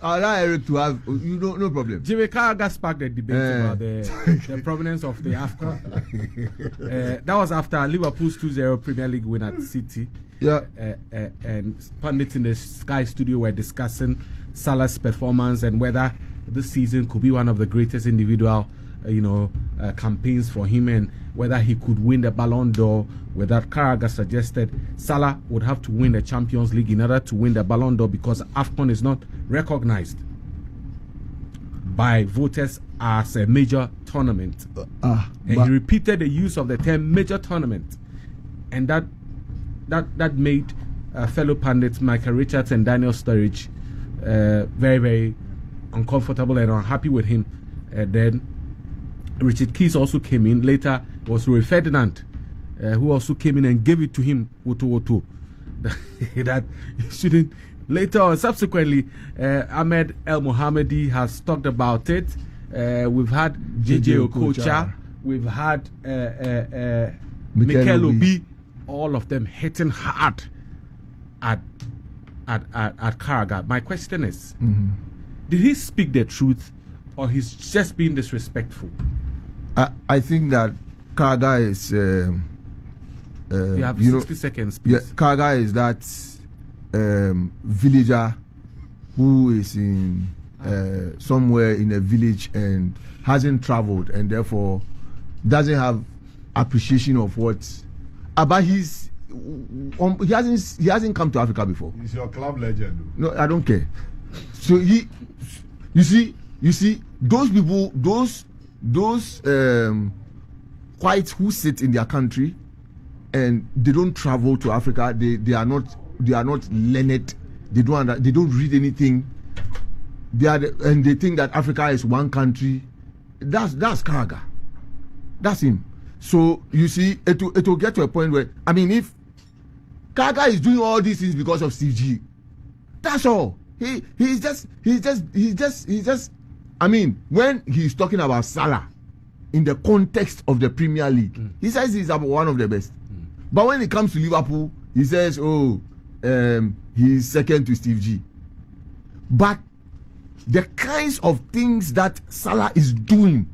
allow Eric to have. No problem. Jimmy Carragher sparked the debate about the provenance of the AFCON. That was after Liverpool's 2-0 Premier League win at City. Yeah. And pundits in the Sky Studio were discussing Salah's performance and whether this season could be one of the greatest individual, campaigns for him. And whether he could win the Ballon d'Or, whether Karaga suggested Salah would have to win the Champions League in order to win the Ballon d'Or because AFCON is not recognized by voters as a major tournament. And he repeated the use of the term major tournament, and that made fellow pundits Michael Richards and Daniel Sturridge very, very uncomfortable and unhappy with him. Then Richard Keys also came in. Later was Roy Ferdinand, who also came in and gave it to him, that he shouldn't. Later on, subsequently, Ahmed El Mohammadi has talked about it. We've had JJ Okocha, we've had Mikel Obi, all of them hitting hard at Karaga. My question is, did he speak the truth, or he's just being disrespectful? I think that Karaga is. You have 60 seconds, please. Yeah, Karaga is that villager who is in somewhere in a village and hasn't traveled and therefore doesn't have appreciation of what. But he hasn't come to Africa before. He's your club legend. No, I don't care. So you see those people, those whites who sit in their country and they don't travel to Africa. They are not learned. They don't read anything. And they think that Africa is one country. That's Karaga. That's him. So you see, it will get to a point where, I mean, if Karaga is doing all these things because of Steve G, that's all. He's just. I mean, when he's talking about Salah in the context of the Premier League, he says he's one of the best. But when it comes to Liverpool, he says, he's second to Steve G. But the kinds of things that Salah is doing,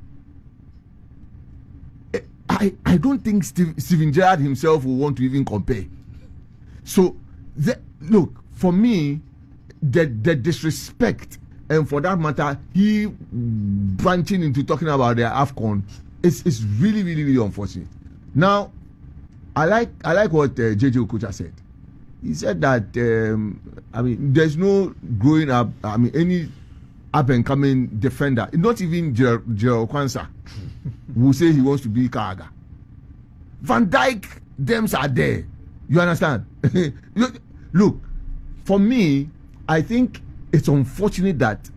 I don't think Steven Gerrard himself will want to even compare. So, look, for me, the disrespect, and for that matter, he branching into talking about the AFCON is really, really, really unfortunate. Now, I like what JJ Okocha said. He said that I mean, there's no growing up. I mean, any up and coming defender, not even Gerald Kwanzaa, will say he wants to be Karaga. Van Dijk, them are there. You understand? Look, for me, I think it's unfortunate that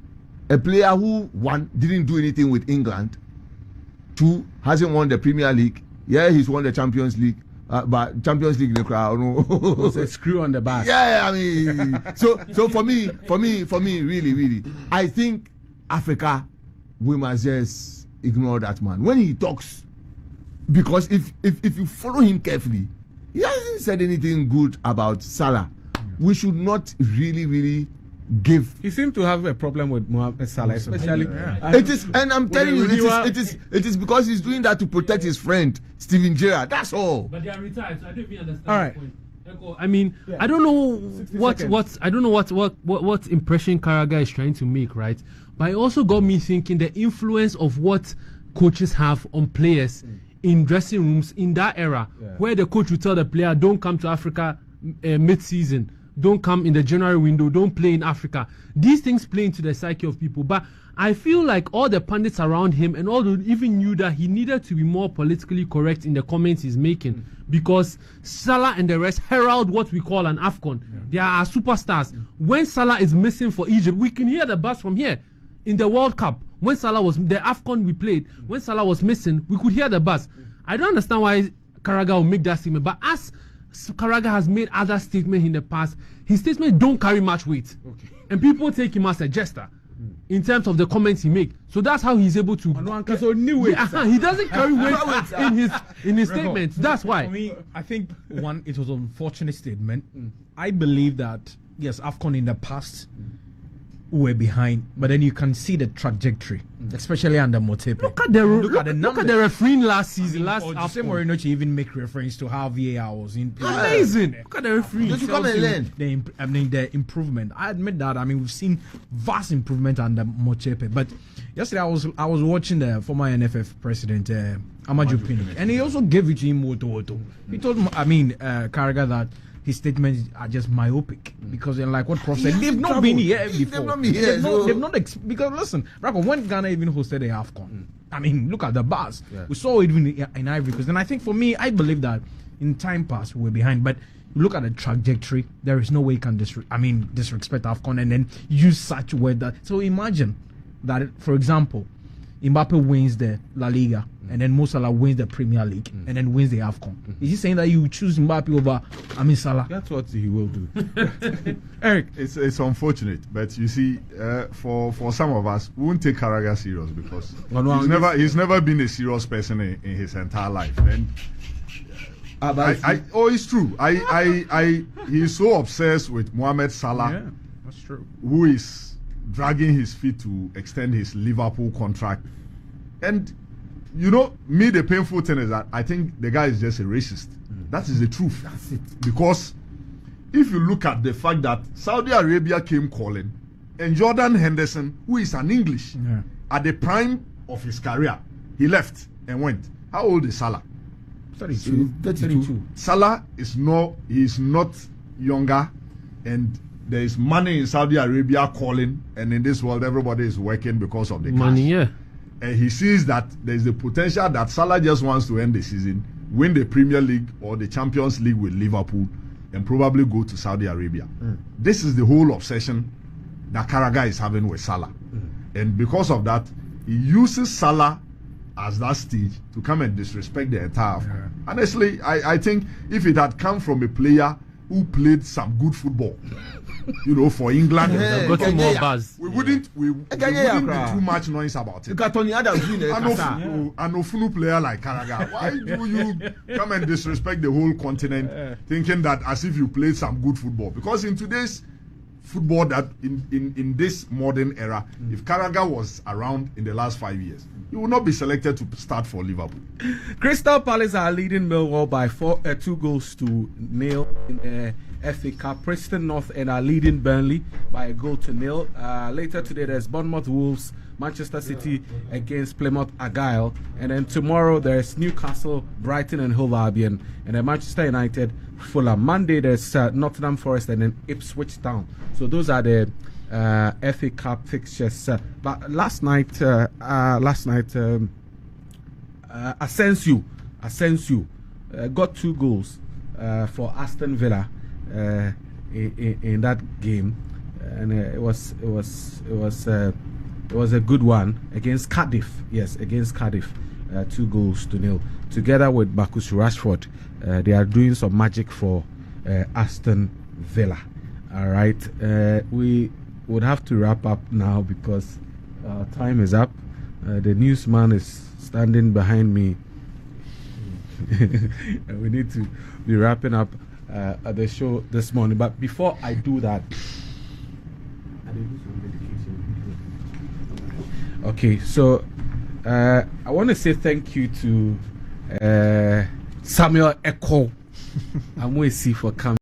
a player who, one, didn't do anything with England, two, hasn't won the Premier League. Yeah, he's won the Champions League. But Champions League, the crowd, it's a screw on the back. Yeah, I mean, so for me, really, I think Africa, we must just ignore that man when he talks, because if you follow him carefully, he hasn't said anything good about Salah. We should not really give. He seemed to have a problem with Mohamed Salah, especially. It is, and I'm telling you, it is because he's doing that to protect his friend Steven Gerrard. That's all. But they are retired, so I don't even understand. All right. The point. I mean, I don't know what impression Karaga is trying to make, right? But it also got me thinking the influence of what coaches have on players in dressing rooms in that era, where the coach would tell the player, "Don't come to Africa mid-season. Don't come in the January window. Don't play in Africa." These things play into the psyche of people. But I feel like all the pundits around him and all even knew that he needed to be more politically correct in the comments he's making, because Salah and the rest herald what we call an AFCON. They are our superstars. When Salah is missing for Egypt, we can hear the buzz from here. In the World Cup, when Salah was the AFCON we played, when Salah was missing, we could hear the buzz. I don't understand why Karaga will make that statement, but as Karaga has made other statements in the past, his statements don't carry much weight. And people take him as a jester in terms of the comments he makes. So that's how he's able to. He doesn't carry weight in his statements. That's why. For me, I think, one, it was an unfortunate statement. I believe that, yes, AFCON in the past, were behind, but then you can see the trajectory, especially under Motepe. Look at the numbers. Look at the refereeing last season. Jose Mourinho even make reference to how VAR was in. Amazing. Look at the refereeing. Did you come and learn? The improvement. I admit that. I mean, we've seen vast improvement under Motepe. But yesterday I was watching the former NFF president Amaju Pini, and he also gave it to him woto. He told Carragher that his statements are just myopic because, like what Prof said, they've not been here before. They've not because listen, Rako, when Ghana even hosted the AFCON, I mean, look at the bars. Yeah. We saw it even in Ivory Coast, and I think for me, I believe that in time past we were behind, but look at the trajectory. There is no way you can disrespect AFCON and then use such word that. So imagine that, for example, Mbappe wins the La Liga and then Mo Salah wins the Premier League and then wins the AFCON. Is he saying that you choose Mbappe over Salah? That's what he will do. Eric, it's unfortunate, but you see, for some of us, we won't take Carragher serious because he's never been a serious person in his entire life. And it's true. He's so obsessed with Mohamed Salah. Yeah, that's true. Who is dragging his feet to extend his Liverpool contract. And me, the painful thing is that I think the guy is just a racist. That is the truth. That's it. Because if you look at the fact that Saudi Arabia came calling, and Jordan Henderson, who is an English, at the prime of his career, he left and went. How old is Salah? 32. Salah is not younger, and there is money in Saudi Arabia calling, and in this world everybody is working because of the money. Cash. And he sees that there is the potential that Salah just wants to end the season, win the Premier League or the Champions League with Liverpool, and probably go to Saudi Arabia. This is the whole obsession that Carragher is having with Salah. And because of that, he uses Salah as that stage to come and disrespect the entire. Honestly, I think if it had come from a player who played some good football, for England, we wouldn't be too much noise about it. An Ofunu player like Carragher, why do you come and disrespect the whole continent, thinking that as if you played some good football? Because in today's football, that in this modern era, if Carragher was around in the last 5 years, he would not be selected to start for Liverpool. Crystal Palace are leading Millwall by 2-0 in the FA Cup. Preston North End are leading Burnley by 1-0. Later today, there's Bournemouth Wolves, Manchester City against Plymouth Argyle, and then tomorrow there's Newcastle, Brighton, and Hove Albion, and then Manchester United, Fulham. Monday there's Nottingham Forest and then Ipswich Town. So those are the FA Cup fixtures. But last night, Asensio got 2 goals for Aston Villa in that game, and it was a good one against Cardiff. Yes, against Cardiff, 2-0. Together with Marcus Rashford, they are doing some magic for Aston Villa. All right, we would have to wrap up now because time is up. The newsman is standing behind me. And we need to be wrapping up at the show this morning. But before I do that, okay, so I want to say thank you to Samuel Ekow Amoasi for coming.